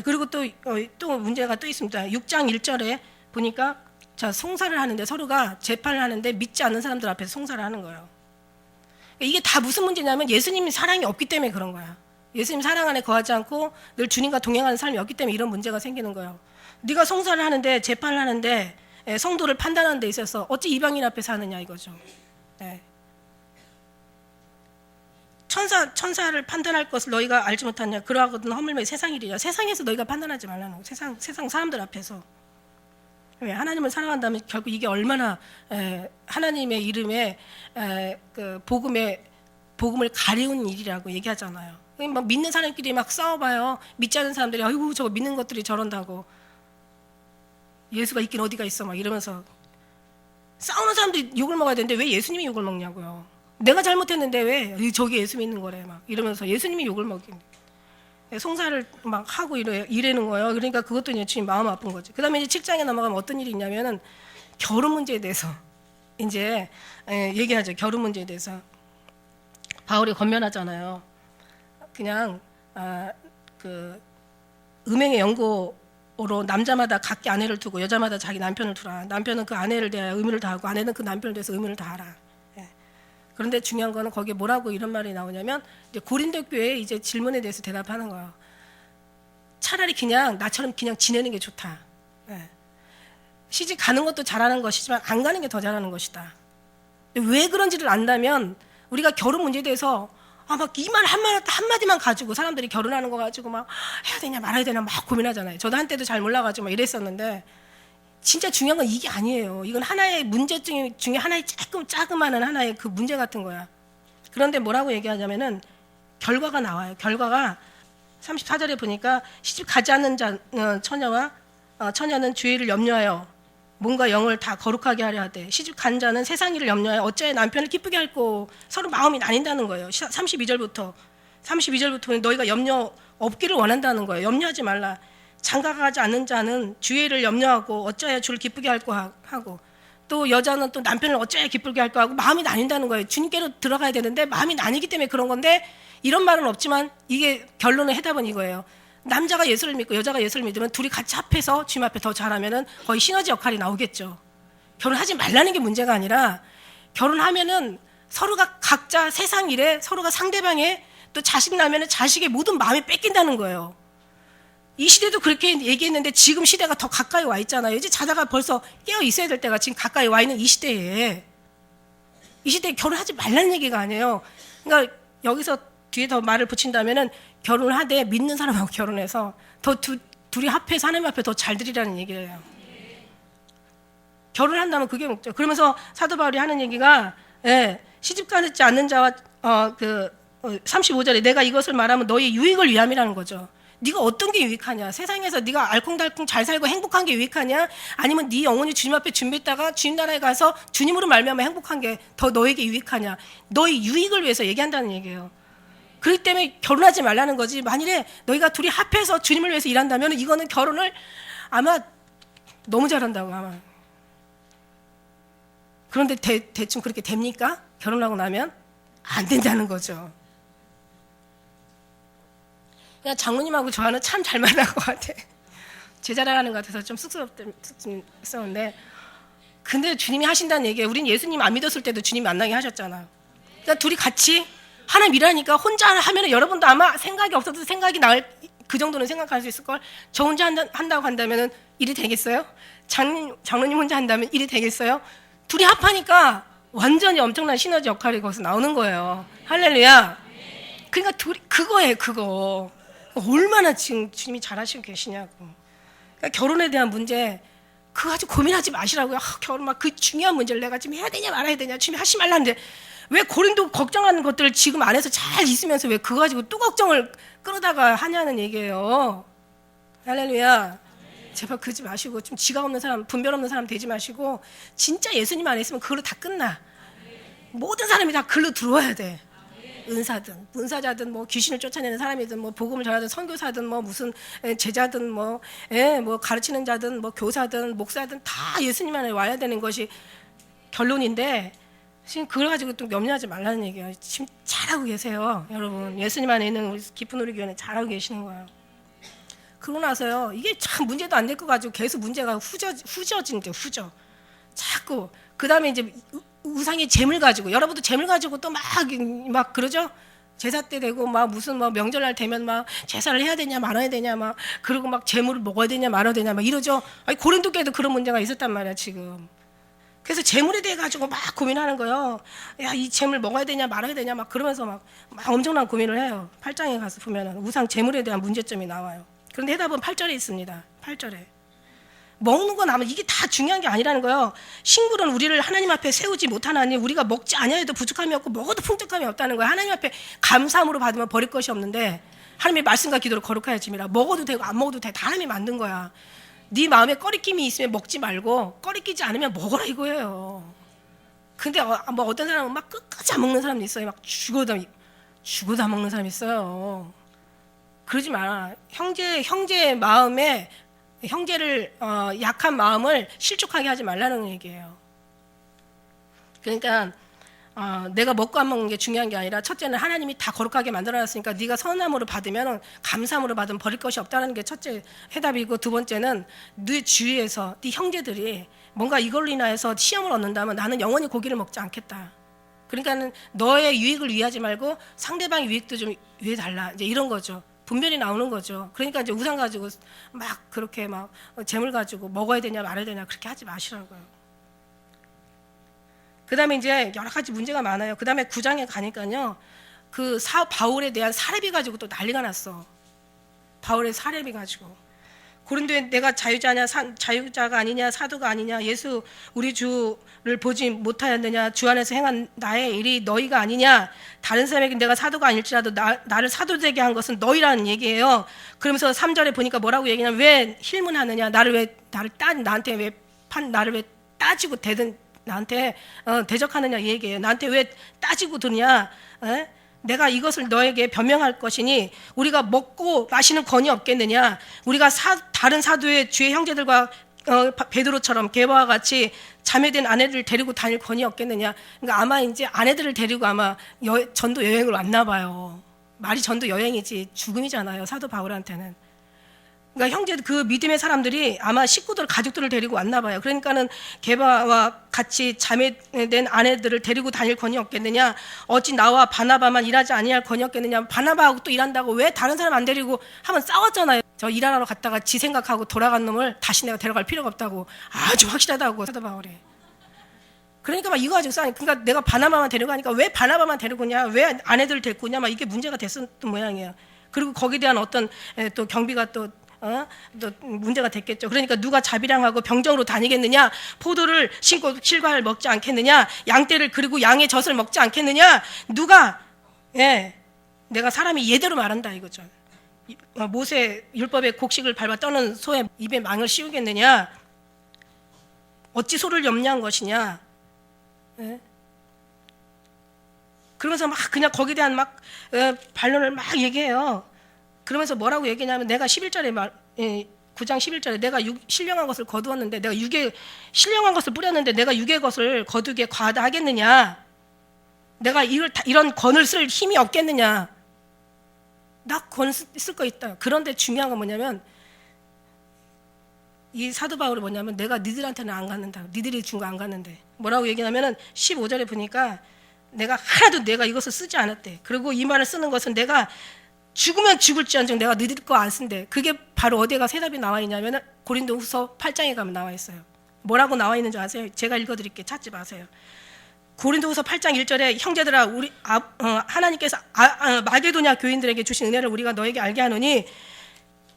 그리고 또 문제가 또 있습니다. 6장 1절에 보니까 자, 송사를 하는데, 서로가 재판을 하는데 믿지 않는 사람들 앞에서 송사를 하는 거예요. 이게 다 무슨 문제냐면 예수님이 사랑이 없기 때문에 그런 거야. 예수님 사랑 안에 거하지 않고 늘 주님과 동행하는 삶이 없기 때문에 이런 문제가 생기는 거예요. 네가 송사를 하는데, 재판을 하는데, 성도를 판단하는 데 있어서 어찌 이방인 앞에 사느냐 이거죠. 천사를 판단할 것을 너희가 알지 못하냐? 그러하거든 허물매 세상이리라. 세상에서 너희가 판단하지 말라는 거예요. 세상 사람들 앞에서. 하나님을 사랑한다면 결국 이게 얼마나 하나님의 이름에 그 복음을 가리운 일이라고 얘기하잖아요. 막 믿는 사람끼리 막 싸워봐요. 믿지 않는 사람들이 아이고 저거 믿는 것들이 저런다고, 예수가 있긴 어디가 있어 막 이러면서 싸우는 사람들이 욕을 먹어야 되는데 왜 예수님이 욕을 먹냐고요. 내가 잘못했는데 왜 저기 예수 믿는 거래 막 이러면서 예수님이 욕을 먹이는, 송사를 막 하고 이래는 거예요. 그러니까 그것도 이제 주님 마음 아픈 거죠. 그다음에 이제 7장에 넘어가면 어떤 일이 있냐면은 결혼 문제에 대해서 이제 얘기하죠. 결혼 문제에 대해서 바울이 권면하잖아요. 그냥 그 음행의 연고로 남자마다 각기 아내를 두고 여자마다 자기 남편을 두라. 남편은 그 아내를 대하여 의무를 다하고 아내는 그 남편을 대해서 의무를 다하라. 그런데 중요한 거는 거기에 뭐라고 이런 말이 나오냐면, 이제 고린도 교회의 이제 질문에 대해서 대답하는 거예요. 차라리 그냥 나처럼 그냥 지내는 게 좋다. 시집 가는 것도 잘하는 것이지만 안 가는 게 더 잘하는 것이다. 왜 그런지를 안다면 우리가 결혼 문제에 대해서 막 이 말 한마디만 가지고 사람들이 결혼하는 거 가지고 막 해야 되냐 말아야 되냐 막 고민하잖아요. 저도 한때도 잘 몰라가지고 막 이랬었는데, 진짜 중요한 건 이게 아니에요. 이건 하나의 문제점 중에 하나의 자그마한 하나의 그 문제 같은 거야. 그런데 뭐라고 얘기하냐면은 결과가 나와요. 결과가 34절에 보니까 시집 가지 않는 처녀는 주의를 염려하여 몸과 영을 다 거룩하게 하려 하되, 시집 간 자는 세상 일을 염려하여 어찌하여 남편을 기쁘게 할꼬. 서로 마음이 나뉜다는 거예요. 32절부터 너희가 염려 없기를 원한다는 거예요. 염려하지 말라. 장가가지 않는 자는 주의를 염려하고 어찌하여 주를 기쁘게 할꼬 하고, 또 여자는 또 남편을 어찌하여 기쁘게 할꼬 하고 마음이 나뉜다는 거예요. 주님께로 들어가야 되는데 마음이 나뉘기 때문에 그런 건데, 이런 말은 없지만 이게 결론의 해답은 이거예요. 남자가 예수를 믿고 여자가 예수를 믿으면 둘이 같이 합해서 주님 앞에 더 잘하면은 거의 시너지 역할이 나오겠죠. 결혼하지 말라는 게 문제가 아니라, 결혼하면은 서로가 각자 세상 일에 서로가 상대방의, 또 자식 나면은 자식의 모든 마음이 뺏긴다는 거예요. 이 시대도 그렇게 얘기했는데 지금 시대가 더 가까이 와 있잖아요. 이제 자다가 벌써 깨어 있어야 될 때가 지금 가까이 와 있는 이 시대에 결혼하지 말라는 얘기가 아니에요. 그러니까 여기서 뒤에 더 말을 붙인다면은, 결혼을 하되 믿는 사람하고 결혼해서 더 둘이 합해서 하나님 앞에 더 잘 드리라는 얘기예요. 결혼한다면 그게 목적. 그러면서 사도 바울이 하는 얘기가, 시집 가지 않는 자와 35절에 내가 이것을 말하면 너희 유익을 위함이라는 거죠. 네가 어떤 게 유익하냐? 세상에서 네가 알콩달콩 잘 살고 행복한 게 유익하냐? 아니면 네 영혼이 주님 앞에 준비했다가 주님 나라에 가서 주님으로 말미암아 행복한 게 더 너에게 유익하냐? 너의 유익을 위해서 얘기한다는 얘기예요. 그렇기 때문에 결혼하지 말라는 거지. 만일에 너희가 둘이 합해서 주님을 위해서 일한다면 이거는 결혼을 아마 너무 잘한다고 아마. 그런데 대충 그렇게 됩니까? 결혼하고 나면 안 된다는 거죠. 그냥 장로님하고 저와는 참 잘 만난 것 같아. 제 자랑하는 것 같아서 좀 쑥스럽었는데, 근데 주님이 하신다는 얘기예요. 우린 예수님 안 믿었을 때도 주님 만나게 하셨잖아요. 그러니까 둘이 같이 하나님 일하니까 혼자 하면 여러분도 아마 생각이 없어도 생각이 나을 그 정도는 생각할 수 있을 걸. 저 혼자 한다고 한다면은 일이 되겠어요? 장로님 혼자 한다면 일이 되겠어요? 둘이 합하니까 완전히 엄청난 시너지 역할이 거기서 나오는 거예요. 할렐루야. 그러니까 둘이 그거예요, 그거. 얼마나 지금 주님이 잘하시고 계시냐고. 그러니까 결혼에 대한 문제 그거 가지고 고민하지 마시라고요. 결혼 막 그 중요한 문제를 내가 지금 해야 되냐 말아야 되냐 주님이 하지 말라는데 왜 고린도 걱정하는 것들을 지금 안에서 잘 있으면서 왜 그거 가지고 또 걱정을 끌어다가 하냐는 얘기예요. 할렐루야. 제발 그러지 마시고 좀 지각 없는 사람, 분별 없는 사람 되지 마시고 진짜 예수님 안에 있으면 그걸로 다 끝나. 모든 사람이 다 글로 들어와야 돼. 은사든 문사자든 뭐 귀신을 쫓아내는 사람이든 뭐 복음을 전하든 선교사든 뭐 무슨 제자든 뭐 가르치는 자든 뭐 교사든 목사든 다 예수님 안에 와야 되는 것이 결론인데 지금 그걸 가지고 또 염려하지 말라는 얘기예요. 지금 잘하고 계세요, 여러분. 예수님 안에 있는 우리 깊은 우리 교회는 잘하고 계시는 거예요. 그러고 나서요, 이게 참 문제도 안 될 거 가지고 계속 문제가 후져진대, 후져. 자꾸 그 다음에 이제 우상의 재물 가지고 여러분도 재물 가지고 또 막 그러죠. 제사 때 되고 막 무슨 뭐 명절날 되면 막 제사를 해야 되냐 말아야 되냐 막 그리고 막 재물을 먹어야 되냐 말아야 되냐 막 이러죠. 아니 고린도 교회도 그런 문제가 있었단 말이야 지금. 그래서 재물에 대해 가지고 막 고민하는 거예요. 야, 이 재물 먹어야 되냐 말아야 되냐 막 그러면서 막 엄청난 고민을 해요. 8장에 가서 보면은 우상 재물에 대한 문제점이 나와요. 그런데 해답은 8절에 있습니다. 8절에. 먹는 건 아마 이게 다 중요한 게 아니라는 거예요. 신굴은 우리를 하나님 앞에 세우지 못하나니 우리가 먹지 아니해도 부족함이 없고 먹어도 풍족함이 없다는 거예요. 하나님 앞에 감사함으로 받으면 버릴 것이 없는데 하나님의 말씀과 기도로 거룩하여짐이라. 먹어도 되고 안 먹어도 돼. 다 하나님이 만든 거야. 네 마음에 꺼리낌이 있으면 먹지 말고 꺼리끼지 않으면 먹어라 이거예요. 근데 뭐 어떤 사람은 막 끝까지 안 먹는 사람도 있어요. 막 죽어도 안 먹는 사람이 있어요. 그러지 마라. 형제의 마음에 형제를 약한 마음을 실족하게 하지 말라는 얘기예요. 그러니까 내가 먹고 안 먹는 게 중요한 게 아니라 첫째는 하나님이 다 거룩하게 만들어놨으니까 네가 선함으로 받으면 감사함으로 받으면 버릴 것이 없다는 게 첫째 해답이고 두 번째는 네 주위에서 네 형제들이 뭔가 이걸로 인하여서 시험을 얻는다면 나는 영원히 고기를 먹지 않겠다. 그러니까는 너의 유익을 위하지 말고 상대방의 유익도 좀 위해달라. 이제 이런 거죠. 분별이 나오는 거죠. 그러니까 이제 우상 가지고 막 그렇게 막 재물 가지고 먹어야 되냐 말아야 되냐 그렇게 하지 마시라고요. 그 다음에 이제 여러 가지 문제가 많아요. 그 다음에 9장에 가니까요. 바울에 대한 사례비 가지고 또 난리가 났어. 바울의 사례비 가지고. 고린도에 내가 자유자가 아니냐 사도가 아니냐 예수 우리 주를 보지 못하였느냐 주 안에서 행한 나의 일이 너희가 아니냐 다른 사람에게 내가 사도가 아닐지라도 나를 사도 되게 한 것은 너희라는 얘기예요. 그러면서 3절에 보니까 뭐라고 얘기냐면 왜 힐문하느냐 나를 왜 따지고 대든 나한테 대적하느냐 이 얘기예요. 나한테 왜 따지고 드냐 내가 이것을 너에게 변명할 것이니 우리가 먹고 마시는 권이 없겠느냐 우리가 다른 사도의 주의 형제들과 베드로처럼 게바와 같이 자매된 아내들을 데리고 다닐 권이 없겠느냐. 그러니까 아마 이제 아내들을 데리고 아마 전도 여행을 왔나 봐요. 말이 전도 여행이지 죽음이잖아요 사도 바울한테는. 그러니까 그 믿음의 사람들이 아마 식구들, 가족들을 데리고 왔나 봐요. 그러니까는 게바와 같이 자매된 아내들을 데리고 다닐 권이 없겠느냐? 어찌 나와 바나바만 일하지 아니할 권이 없겠느냐? 바나바하고 또 일한다고 왜 다른 사람 안 데리고 하면 싸웠잖아요. 저 일하러 갔다가 지 생각하고 돌아간 놈을 다시 내가 데려갈 필요가 없다고 아주 확실하다고 사도 바울이. 그러니까 막 이거 가지고 싸우니 그러니까 내가 바나바만 데려가니까 왜 바나바만 데리고냐? 왜 아내들을 데리고 오냐? 막 이게 문제가 됐었던 모양이에요. 그리고 거기에 대한 어떤 또 경비가 또 문제가 됐겠죠. 그러니까 누가 자비량하고 병정으로 다니겠느냐? 포도를 신고 실과를 먹지 않겠느냐? 양떼를 그리고 양의 젖을 먹지 않겠느냐? 내가 사람이 예대로 말한다 이거죠. 모세 율법의 곡식을 밟아 떠는 소의 입에 망을 씌우겠느냐? 어찌 소를 염려한 것이냐? 그러면서 막 그냥 거기에 대한 막 반론을 막 얘기해요. 그러면서 뭐라고 얘기냐면 내가 11절에 9장 11절에 내가 신령한 것을 거두었는데 내가 신령한 것을 뿌렸는데 내가 육의 것을 거두기에 과다하겠느냐? 내가 이런 권을 쓸 힘이 없겠느냐? 나 권 쓸 거 있다. 그런데 중요한 건 뭐냐면 이 사도 바울이 뭐냐면 내가 니들한테는 안 갖는다. 니들이 준 거 안 갖는데 뭐라고 얘기하냐면은 15절에 보니까 내가 하나도 내가 이것을 쓰지 않았대. 그리고 이 말을 쓰는 것은 내가 죽으면 죽을지언정 내가 너희 거 안 쓴대. 그게 바로 어디가 대답이 나와 있냐면 고린도후서 8장에 가면 나와 있어요. 뭐라고 나와 있는 줄 아세요? 제가 읽어드릴게요. 찾지 마세요. 고린도후서 8장 1절에 형제들아 우리 하나님께서 마게도냐 교인들에게 주신 은혜를 우리가 너에게 알게 하노니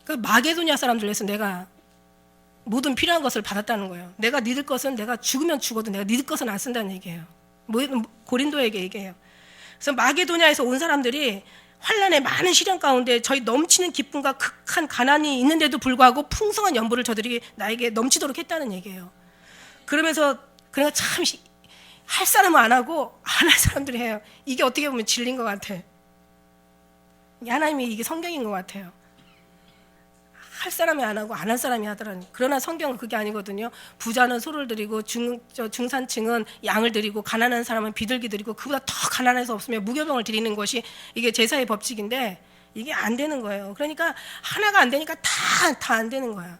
그 마게도냐 사람들에서 내가 모든 필요한 것을 받았다는 거예요. 내가 니들 것은 내가 죽으면 죽어도 내가 니들 것은 안 쓴다는 얘기예요. 고린도에게 얘기해요. 그래서 마게도냐에서 온 사람들이 환난의 많은 시련 가운데 저희 넘치는 기쁨과 극한 가난이 있는데도 불구하고 풍성한 연보를 저들이 나에게 넘치도록 했다는 얘기예요. 그러면서 그냥 참 할 사람은 안 하고 안 할 사람들이 해요. 이게 어떻게 보면 진리인 것 같아. 하나님이 이게 성경인 것 같아요. 할 사람이 안 하고 안 할 사람이 하더라니. 그러나 성경은 그게 아니거든요. 부자는 소를 드리고 중산층은 양을 드리고 가난한 사람은 비둘기 드리고 그보다 더 가난해서 없으면 무교병을 드리는 것이 이게 제사의 법칙인데 이게 안 되는 거예요. 그러니까 하나가 안 되니까 다 안 되는 거야.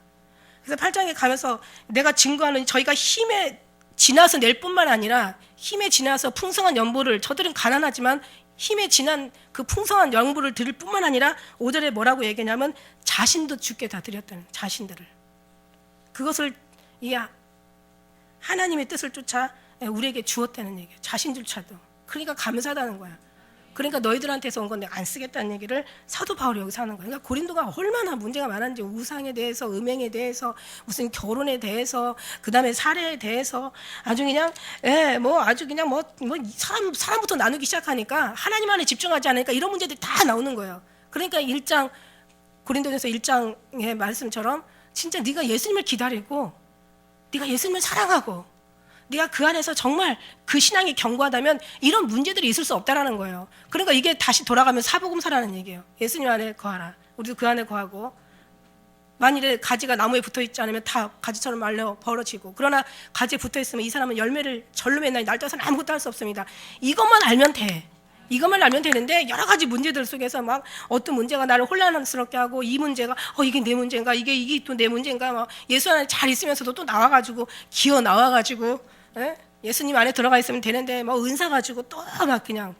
그래서 8장에 가면서 내가 증거하는 저희가 힘에 지나서 낼 뿐만 아니라 힘에 지나서 풍성한 연보를 저들은 가난하지만 힘에 지난 그 풍성한 연보를 드릴 뿐만 아니라 5절에 뭐라고 얘기하냐면 자신도 주께 다 드렸다는 자신들을 그것을 이 하나님의 뜻을 쫓아 우리에게 주었다는 얘기예요. 자신들조차도. 그러니까 감사하다는 거야. 그러니까 너희들한테서 온 건 내가 안 쓰겠다는 얘기를 사도 바울이 여기서 하는 거예요. 그러니까 고린도가 얼마나 문제가 많았는지 우상에 대해서 음행에 대해서 무슨 결혼에 대해서 그다음에 살해에 대해서 아주 그냥 아주 그냥 사람부터 나누기 시작하니까 하나님 안에 집중하지 않으니까 이런 문제들이 다 나오는 거예요. 그러니까 1장 고린도전서 1장의 말씀처럼 진짜 네가 예수님을 기다리고 네가 예수님을 사랑하고 네가 그 안에서 정말 그 신앙이 견고하다면 이런 문제들이 있을 수 없다라는 거예요. 그러니까 이게 다시 돌아가면 사복음사라는 얘기예요. 예수님 안에 거하라. 우리도 그 안에 거하고 만일에 가지가 나무에 붙어있지 않으면 다 가지처럼 말려 벌어지고 그러나 가지에 붙어있으면 이 사람은 열매를 절로 맺나니 날떠서는 아무것도 할 수 없습니다. 이것만 알면 돼. 이것만 알면 되는데 여러 가지 문제들 속에서 막 어떤 문제가 나를 혼란스럽게 하고 이 문제가 이게 내 문제인가 이게 또 내 문제인가 막 예수 안에 잘 있으면서도 또 나와가지고 기어 나와가지고 예수님 안에 들어가 있으면 되는데 뭐 은사 가지고 또 막 그냥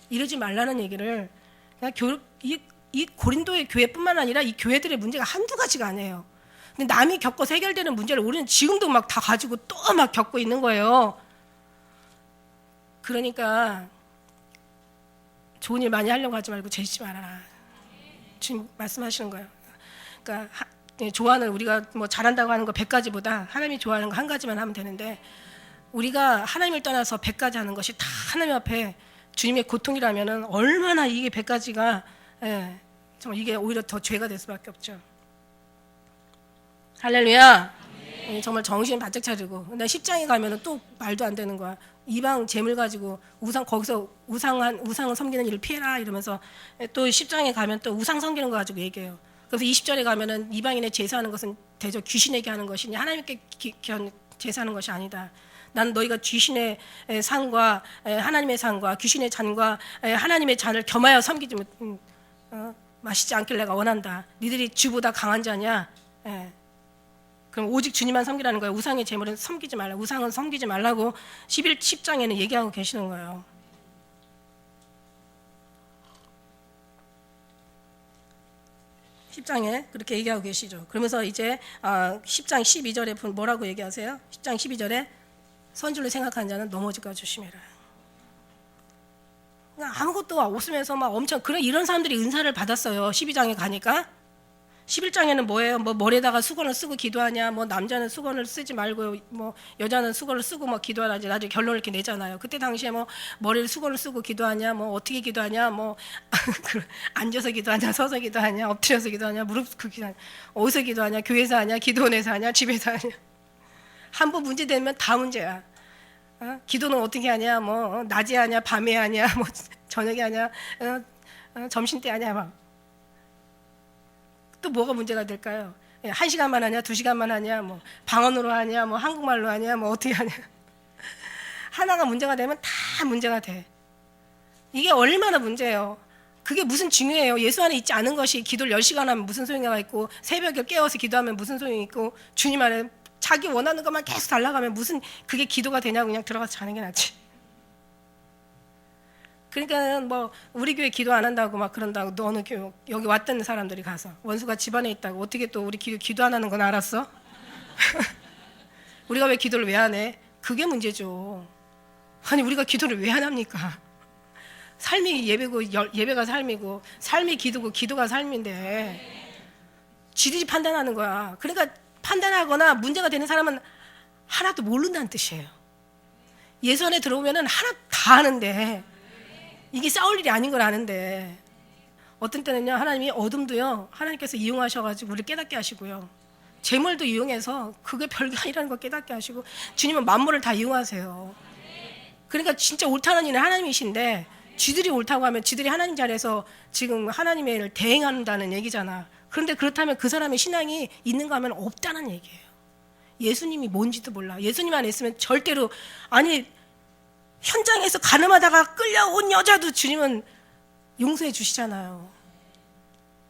이러지 말라는 얘기를 그냥 이 고린도의 교회뿐만 아니라 이 교회들의 문제가 한두 가지가 아니에요. 근데 남이 겪어서 해결되는 문제를 우리는 지금도 막 다 가지고 또 막 겪고 있는 거예요. 그러니까 좋은 일 많이 하려고 하지 말고 죄짓지 말아라. 지금 말씀하시는 거예요. 그러니까 좋아하는 우리가 뭐 잘한다고 하는 거 100가지보다 하나님이 좋아하는 거 한 가지만 하면 되는데 우리가 하나님을 떠나서 100가지 하는 것이 다 하나님 앞에 주님의 고통이라면은 얼마나 이게 100가지가 정말 이게 오히려 더 죄가 될 수밖에 없죠. 할렐루야. 정말 정신 바짝 차리고 근데 10장에 가면은 또 말도 안 되는 거야. 이방 재물 가지고 거기서 우상을 섬기는 일을 피해라 이러면서 또 10장에 가면 또 우상 섬기는 거 가지고 얘기해요. 그래서 20절에 가면은 이방인의 제사하는 것은 대저 귀신에게 하는 것이니 하나님께 제사하는 것이 아니다. 난 너희가 귀신의 상과 하나님의 상과 귀신의 잔과 하나님의 잔을 겸하여 섬기지 마시지 않길 내가 원한다. 니들이 주보다 강한 자냐? 그럼 오직 주님만 섬기라는 거예요. 우상의 제물은 섬기지 말라. 우상은 섬기지 말라고 10장에는 얘기하고 계시는 거예요. (10장에) 그렇게 얘기하고 계시죠. 그러면서 이제 10장 12절에 뭐라고 얘기하세요? 10장 12절에 선줄로 생각하는 자는 넘어질까 조심해라. 아무것도 없으면서 막 엄청 이런 사람들이 은사를 받았어요. 12장에 가니까 11장에는 뭐예요? 뭐 머리에다가 수건을 쓰고 기도하냐? 뭐 남자는 수건을 쓰지 말고 뭐 여자는 수건을 쓰고 뭐 기도하라지. 나중에 결론을 이렇게 내잖아요. 그때 당시에 뭐 머리를 수건을 쓰고 기도하냐? 뭐 어떻게 기도하냐? 뭐 앉아서 기도하냐? 서서 기도하냐? 엎드려서 기도하냐? 무릎 꿇고 기도하냐? 어디서 기도하냐? 교회에서 하냐? 기도원에서 하냐? 집에서 하냐? 한 번 문제 되면 다 문제야. 기도는 어떻게 하냐? 뭐 낮에 하냐? 밤에 하냐? 뭐 저녁에 하냐? 점심때 하냐? 막. 또 뭐가 문제가 될까요? 1시간만 하냐, 2시간만 하냐, 뭐 방언으로 하냐, 뭐 한국말로 하냐, 뭐 어떻게 하냐. 하나가 문제가 되면 다 문제가 돼. 이게 얼마나 문제예요. 그게 무슨 중요해요. 예수 안에 있지 않은 것이 기도를 10시간 하면 무슨 소용이 있고 새벽에 깨워서 기도하면 무슨 소용이 있고 주님 안에 자기 원하는 것만 계속 달라가면 무슨 그게 기도가 되냐고 그냥 들어가서 자는 게 낫지. 그러니까 뭐 우리 교회 기도 안 한다고 막 그런다고 너 어느 교회 여기 왔던 사람들이 가서 원수가 집안에 있다고 어떻게 또 우리 기도 안 하는 건 알았어? 우리가 왜 기도를 왜 안 해? 그게 문제죠. 아니 우리가 기도를 왜 안 합니까? 삶이 예배고 예배가 삶이고 삶이 기도고 기도가 삶인데 지들이 판단하는 거야. 그러니까 판단하거나 문제가 되는 사람은 하나도 모른다는 뜻이에요. 예수 안에 들어오면은 하나 다 아는데 이게 싸울 일이 아닌 걸 아는데 어떤 때는요 하나님이 어둠도요 하나님께서 이용하셔가지고 우리를 깨닫게 하시고요 재물도 이용해서 그게 별게 아니라는 걸 깨닫게 하시고 주님은 만물을 다 이용하세요. 그러니까 진짜 옳다는 일은 하나님이신데 쥐들이 옳다고 하면 쥐들이 하나님 자리에서 지금 하나님의 일을 대행한다는 얘기잖아. 그런데 그렇다면 그 사람의 신앙이 있는가 하면 없다는 얘기예요. 예수님이 뭔지도 몰라. 예수님 안에 있으면 절대로 아니 현장에서 가늠하다가 끌려온 여자도 주님은 용서해 주시잖아요.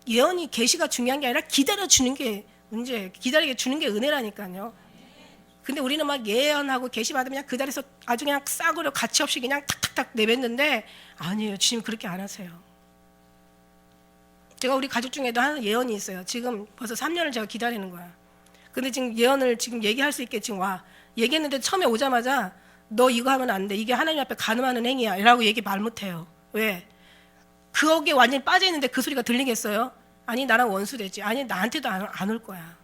예언이 계시가 중요한 게 아니라 기다려주는 게 문제예요. 기다리게 주는 게 은혜라니까요. 근데 우리는 막 예언하고 계시 받으면 그 자리에서 아주 그냥 싸구려 가치 없이 그냥 탁탁탁 내뱉는데 아니에요. 주님 그렇게 안 하세요. 제가 우리 가족 중에도 한 예언이 있어요. 지금 벌써 3년을 제가 기다리는 거야. 근데 지금 예언을 지금 얘기할 수 있게 지금 와. 얘기했는데 처음에 오자마자 너 이거 하면 안 돼. 이게 하나님 앞에 간음하는 행위야. 라고 얘기 말 못해요. 왜? 거기에 완전히 빠져있는데 그 소리가 들리겠어요? 아니 나랑 원수되지. 아니 나한테도 안 올 거야.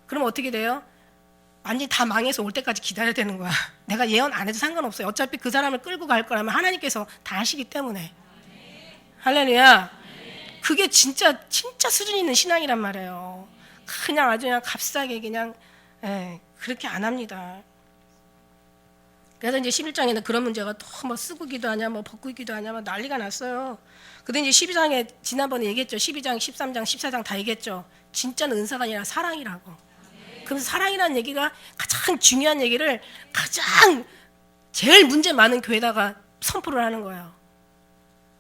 그럼 어떻게 돼요? 완전히 다 망해서 올 때까지 기다려야 되는 거야. 내가 예언 안 해도 상관없어요. 어차피 그 사람을 끌고 갈 거라면 하나님께서 다 하시기 때문에. 할렐루야. 그게 진짜 수준 있는 신앙이란 말이에요. 그냥 아주 그냥 값싸게 그냥 그렇게 안 합니다. 그래서 이제 11장에는 그런 문제가 또 뭐 쓰고 기도하냐 뭐 벗고 기도하냐 뭐 난리가 났어요. 근데 이제 12장에 지난번에 얘기했죠. 12장, 13장, 14장 다 얘기했죠. 진짜는 은사가 아니라 사랑이라고. 그래서 사랑이라는 얘기가 가장 중요한 얘기를 가장 제일 문제 많은 교회다가 선포를 하는 거예요.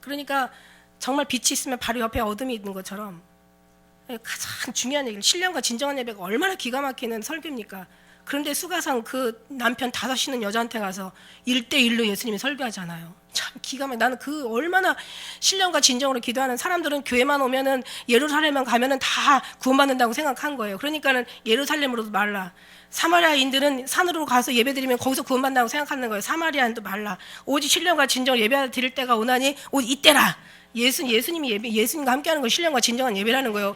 그러니까 정말 빛이 있으면 바로 옆에 어둠이 있는 것처럼 가장 중요한 얘기를 신령과 진정한 예배가 얼마나 기가 막히는 설교입니까? 그런데 수가상 그 남편 5 여자한테 가서 1대1로 예수님이 설교하잖아요. 참 기가 막혀. 나는 그 얼마나 신령과 진정으로 기도하는 사람들은 교회만 오면은 예루살렘만 가면은 다 구원받는다고 생각한 거예요. 그러니까는 예루살렘으로도 말라. 사마리아인들은 산으로 가서 예배드리면 거기서 구원받는다고 생각하는 거예요. 사마리아인도 말라. 오직 신령과 진정으로 예배 드릴 때가 오나니 오 이때라. 예수님이 예수님과 함께하는 거 신령과 진정한 예배라는 거예요.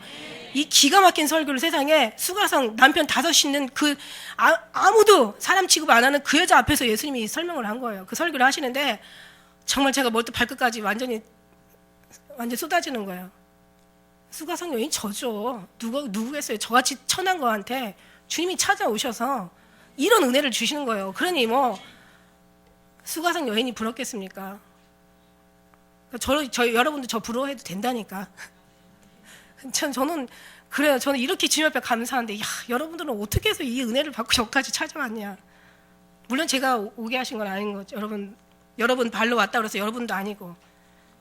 이 기가 막힌 설교를 세상에 수가성 남편 5는 그 아무도 사람 취급 안 하는 그 여자 앞에서 예수님이 설명을 한 거예요. 그 설교를 하시는데 정말 제가 머리부터 발끝까지 완전 쏟아지는 거예요. 수가성 여인 저죠. 누구겠어요? 저같이 천한 거한테 주님이 찾아오셔서 이런 은혜를 주시는 거예요. 그러니 뭐 수가성 여인이 부럽겠습니까? 여러분도 저 부러워해도 된다니까. 저는 그래요. 저는 이렇게 주님 앞에 감사한데, 여러분들은 어떻게 해서 이 은혜를 받고 여기까지 찾아왔냐? 물론 제가 오게 하신 건 아닌 거죠. 여러분 발로 왔다 그래서 여러분도 아니고,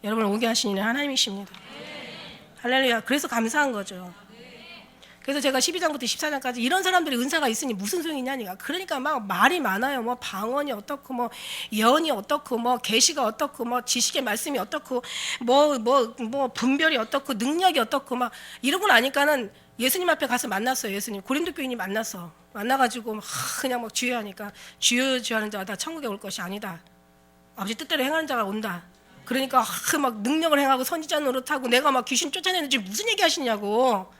여러분을 오게 하신 이는 하나님이십니다. 할렐루야. 그래서 감사한 거죠. 그래서 제가 12장부터 14장까지 이런 사람들이 은사가 있으니 무슨 소용이냐니까. 그러니까 막 말이 많아요. 뭐 방언이 어떻고, 뭐 예언이 어떻고, 뭐 계시가 어떻고, 뭐 지식의 말씀이 어떻고, 뭐 분별이 어떻고, 능력이 어떻고, 막 이러고 나니까는 예수님 앞에 가서 만났어요. 예수님 고린도 교인이 만나가지고 그냥 막 주여하니까 주여 하는 자가 다 천국에 올 것이 아니다. 아버지 뜻대로 행하는 자가 온다. 그러니까 막 능력을 행하고 선지자 노릇하고 내가 막 귀신 쫓아내는지 무슨 얘기 하시냐고.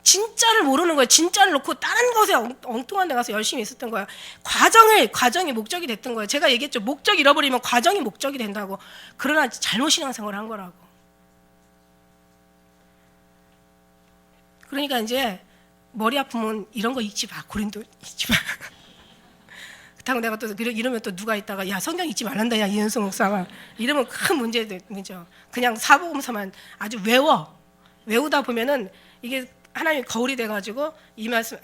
진짜를 모르는 거예요. 진짜를 놓고 다른 것에 엉뚱한 데 가서 열심히 있었던 거예요. 과정이 목적이 됐던 거예요. 제가 얘기했죠. 목적 잃어버리면 과정이 목적이 된다고. 그러나 잘못 신앙생활을 한 거라고. 그러니까 이제 머리 아프면 이런 거 읽지 마. 고린도 읽지 마. 그렇다고 내가 또 이러면 또 누가 있다가 야 성경 읽지 말란다. 야 이현수 목사가. 이러면 큰 문제죠. 그냥 사복음서만 아주 외우다 보면은 이게 하나님이 거울이 돼가지고 이 말씀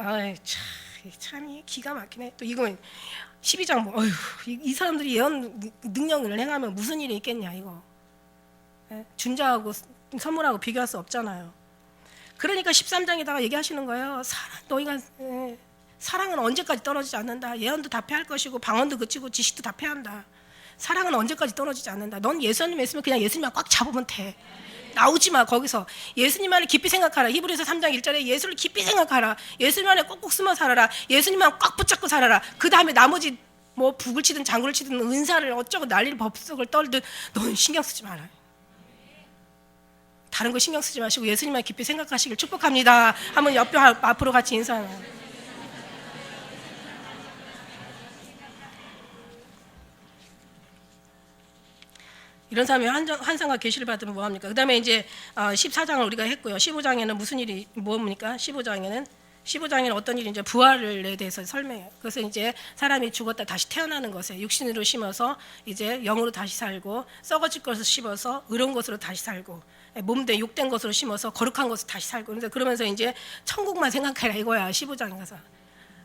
참 기가 막히네. 또 이거 12장 이 사람들이 예언 능력을 행하면 무슨 일이 있겠냐 이거. 준자하고 선물하고 비교할 수 없잖아요. 그러니까 13장에다가 얘기하시는 거예요. 사랑은 언제까지 떨어지지 않는다. 예언도 다 패할 것이고 방언도 그치고 지식도 다 패한다. 사랑은 언제까지 떨어지지 않는다. 넌 예수님 있으면 그냥 예수님만 꽉 잡으면 돼. 나오지 마. 거기서 예수님 안에 깊이 생각하라. 히브리서 3장 1절에 예수를 깊이 생각하라. 예수님 안에 꼭꼭 숨어 살아라. 예수님만 꽉 붙잡고 살아라. 그 다음에 나머지 뭐 북을 치든 장구를 치든 은사를 어쩌고 난리를 법석을 떨든 넌 신경 쓰지 말아요. 다른 거 신경 쓰지 마시고 예수님만 깊이 생각하시길 축복합니다. 한번 옆에 앞으로 같이 인사하는. 이런 사람이 환상과 계시를 받으면 뭐합니까? 그 다음에 이제 14장을 우리가 했고요. 15장에는 무슨 일이 뭡니까? 15장에는 어떤 일이 이제 부활에 대해서 설명해요. 그래서 이제 사람이 죽었다 다시 태어나는 것에 육신으로 심어서 이제 영으로 다시 살고 썩어질 것을 심어서 의로운 것으로 다시 살고 몸된 욕된 것으로 심어서 거룩한 것으로 다시 살고 그러면서 이제 천국만 생각해라 이거야. 15장에 가서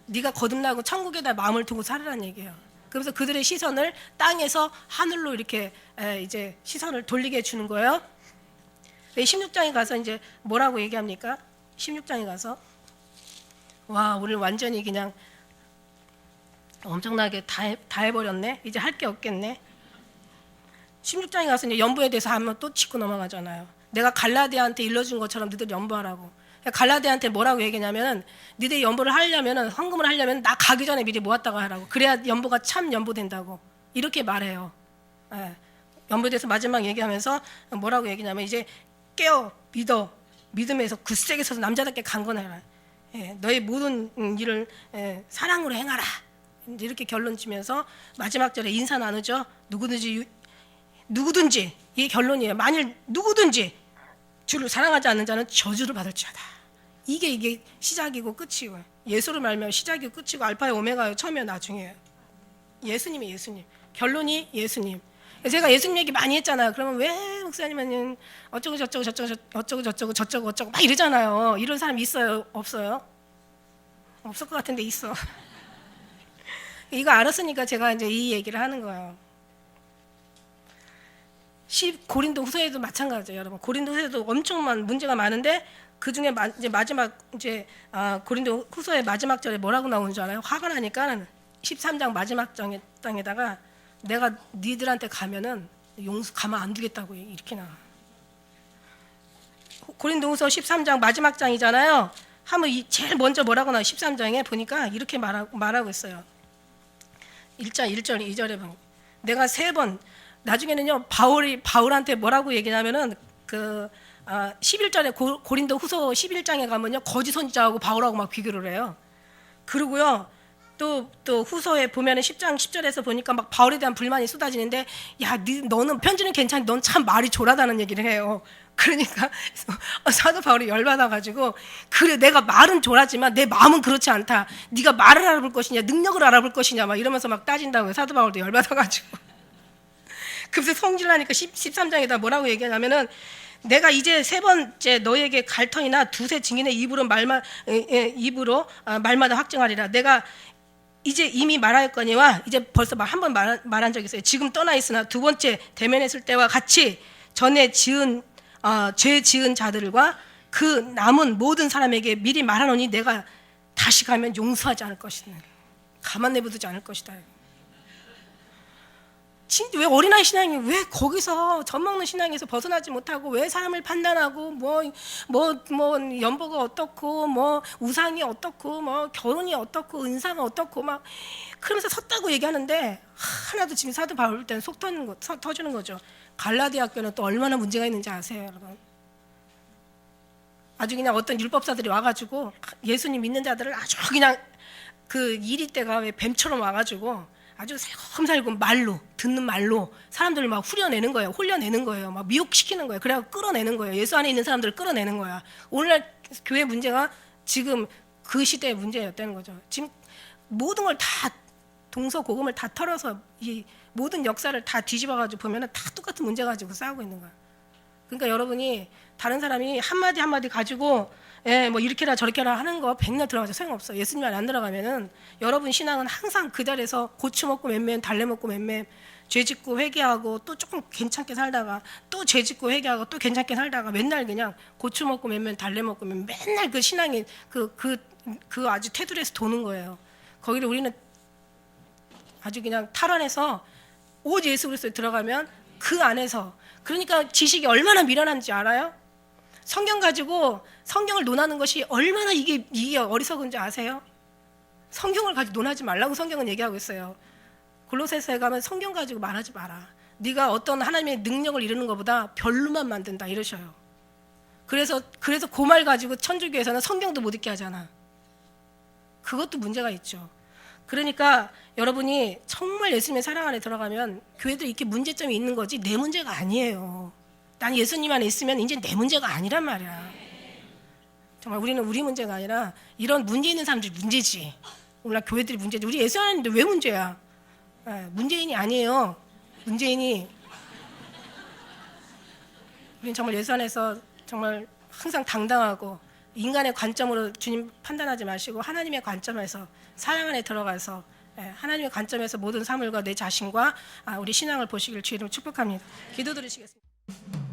네가 거듭나고 천국에다 마음을 두고 살으라는 얘기예요. 그래서 그들의 시선을 땅에서 하늘로 이렇게 이제 시선을 돌리게 해주는 거예요. 16장에 가서 이제 뭐라고 얘기합니까? 16장에 가서 와 오늘 완전히 그냥 엄청나게 다 해버렸네. 이제 할 게 없겠네. 16장에 가서 이제 연보에 대해서 한번 또 짚고 넘어가잖아요. 내가 갈라디아한테 일러준 것처럼 너희들 연보하라고. 갈라디아한테 뭐라고 얘기냐면은 너희들 연보를 하려면은 헌금을 하려면 나 가기 전에 미리 모았다가 하라고. 그래야 연보가 참 연보 된다고. 이렇게 말해요. 예. 연보에 대해서 마지막 얘기하면서 뭐라고 얘기냐면 이제 깨어 믿음에서 굳세게 서서 남자답게 강건해라. 예. 너의 모든 일을 사랑으로 행하라. 이렇게 결론 지면서 마지막 절에 인사 나누죠. 누구든지 이게 결론이에요. 만일 누구든지 주를 사랑하지 않는 자는 저주를 받을지어다. 이게 시작이고 끝이고 예수를 말면 시작이고 끝이고 알파의 오메가요. 처음이요 나중이에요. 예수님이 예수님. 결론이 예수님. 제가 예수님 얘기 많이 했잖아요. 그러면 왜 목사님은 어쩌고 저쩌고 막 이러잖아요. 이런 사람 있어요? 없어요? 없을 것 같은데 있어. 이거 알았으니까 제가 이제 이 얘기를 하는 거예요. 고린도 후서에도 마찬가지예요, 여러분. 고린도 후서에도 엄청 문제가 많은데 그 중에 이제 마지막 고린도 후서의 마지막 절에 뭐라고 나오는 줄 알아요? 화가 나니까 13장 마지막 장에다가 내가 니들한테 가면은 용서 가만 안 두겠다고 이렇게 나와. 고린도 후서 13장 마지막 장이잖아요. 하면 제일 먼저 뭐라고 나와? 13장에 보니까 이렇게 말하고 있어요. 1장 1절 2절에 보면 내가 3번 나중에는요 바울한테 뭐라고 얘기냐면은 11절에 고린도 후서 11장에 가면요 거짓 선지자하고 바울하고 막 비교를 해요. 그리고요 또 후서에 보면은 10장 10절에서 보니까 막 바울에 대한 불만이 쏟아지는데 야 너는 편지는 괜찮니? 넌 참 말이 졸하다는 얘기를 해요. 그러니까 사도 바울이 열받아가지고 그래 내가 말은 졸하지만 내 마음은 그렇지 않다. 네가 말을 알아볼 것이냐 능력을 알아볼 것이냐 막 이러면서 막 따진다고요. 사도 바울도 열받아가지고 그래서 성질나니까 13장에다 뭐라고 얘기하냐면은 내가 이제 3번째 너에게 갈터이나 두세 증인의 입으로 말마다 확증하리라. 내가 이제 이미 말하였거니와 이제 벌써 한 번 말한 적이 있어요. 지금 떠나 있으나 2번째 대면했을 때와 같이 전에 죄 지은 자들과 그 남은 모든 사람에게 미리 말하노니 내가 다시 가면 용서하지 않을 것이다. 가만 내버두지 않을 것이다. 진짜 왜 어린아이 신앙이 왜 거기서 젖먹는 신앙에서 벗어나지 못하고 왜 사람을 판단하고 뭐 연보가 어떻고 뭐 우상이 어떻고 뭐 결혼이 어떻고 은사가 어떻고 막 그러면서 섰다고 얘기하는데 하나도 지금 사도 바울 때는 속 터주는 거죠. 갈라디아 학교는 또 얼마나 문제가 있는지 아세요, 여러분? 아주 그냥 어떤 율법사들이 와가지고 예수님 믿는 자들을 아주 그냥 그 이리 때가 왜 뱀처럼 와가지고 아주 살금살금 듣는 말로 사람들을 막 홀려내는 거예요. 막 미혹시키는 거예요. 그래서 끌어내는 거예요. 예수 안에 있는 사람들을 끌어내는 거야. 오늘날 교회 문제가 지금 그 시대의 문제였다는 거죠. 지금 모든 걸 다 동서고금을 다 털어서 이 모든 역사를 다 뒤집어가지고 보면은 다 똑같은 문제 가지고 싸우고 있는 거야. 그러니까 여러분이 다른 사람이 한마디 가지고 뭐 이렇게라 저렇게라 하는 거 백날 들어가서 소용없어. 예수님 안에 안 들어가면은 여러분 신앙은 항상 그 자리에서 고추 먹고 맴맴 달래 먹고 맴맴 죄 짓고 회개하고 또 조금 괜찮게 살다가 또 죄 짓고 회개하고 또 괜찮게 살다가 맨날 그냥 고추 먹고 맴맴 달래 먹고 맴 맨날 그 신앙이 그 아주 테두리에서 도는 거예요. 거기를 우리는 아주 그냥 탈환해서 오직 예수 그리스도에 들어가면 그 안에서, 그러니까 지식이 얼마나 미련한지 알아요? 성경 가지고 성경을 논하는 것이 얼마나 이게 어리석은지 아세요? 성경을 가지고 논하지 말라고 성경은 얘기하고 있어요. 골로새서에 가면 성경 가지고 말하지 마라. 네가 어떤 하나님의 능력을 이루는 것보다 별로만 만든다 이러셔요. 그래서 그 말 가지고 천주교에서는 성경도 못 읽게 하잖아. 그것도 문제가 있죠. 그러니까 여러분이 정말 예수님의 사랑 안에 들어가면 교회들 이렇게 문제점이 있는 거지 내 문제가 아니에요. 난 예수님 안에 있으면 이제 내 문제가 아니란 말이야. 정말 우리는 우리 문제가 아니라 이런 문제 있는 사람들이 문제지. 오늘 교회들이 문제지. 우리 예수 안에 있는데 왜 문제야? 문재인이 아니에요. 문재인이, 우리는 정말 예수 안에서 정말 항상 당당하고 인간의 관점으로 주님 판단하지 마시고 하나님의 관점에서 사랑 안에 들어가서 하나님의 관점에서 모든 사물과 내 자신과 우리 신앙을 보시길 주의 이름으로 축복합니다. 기도드리시겠습니다.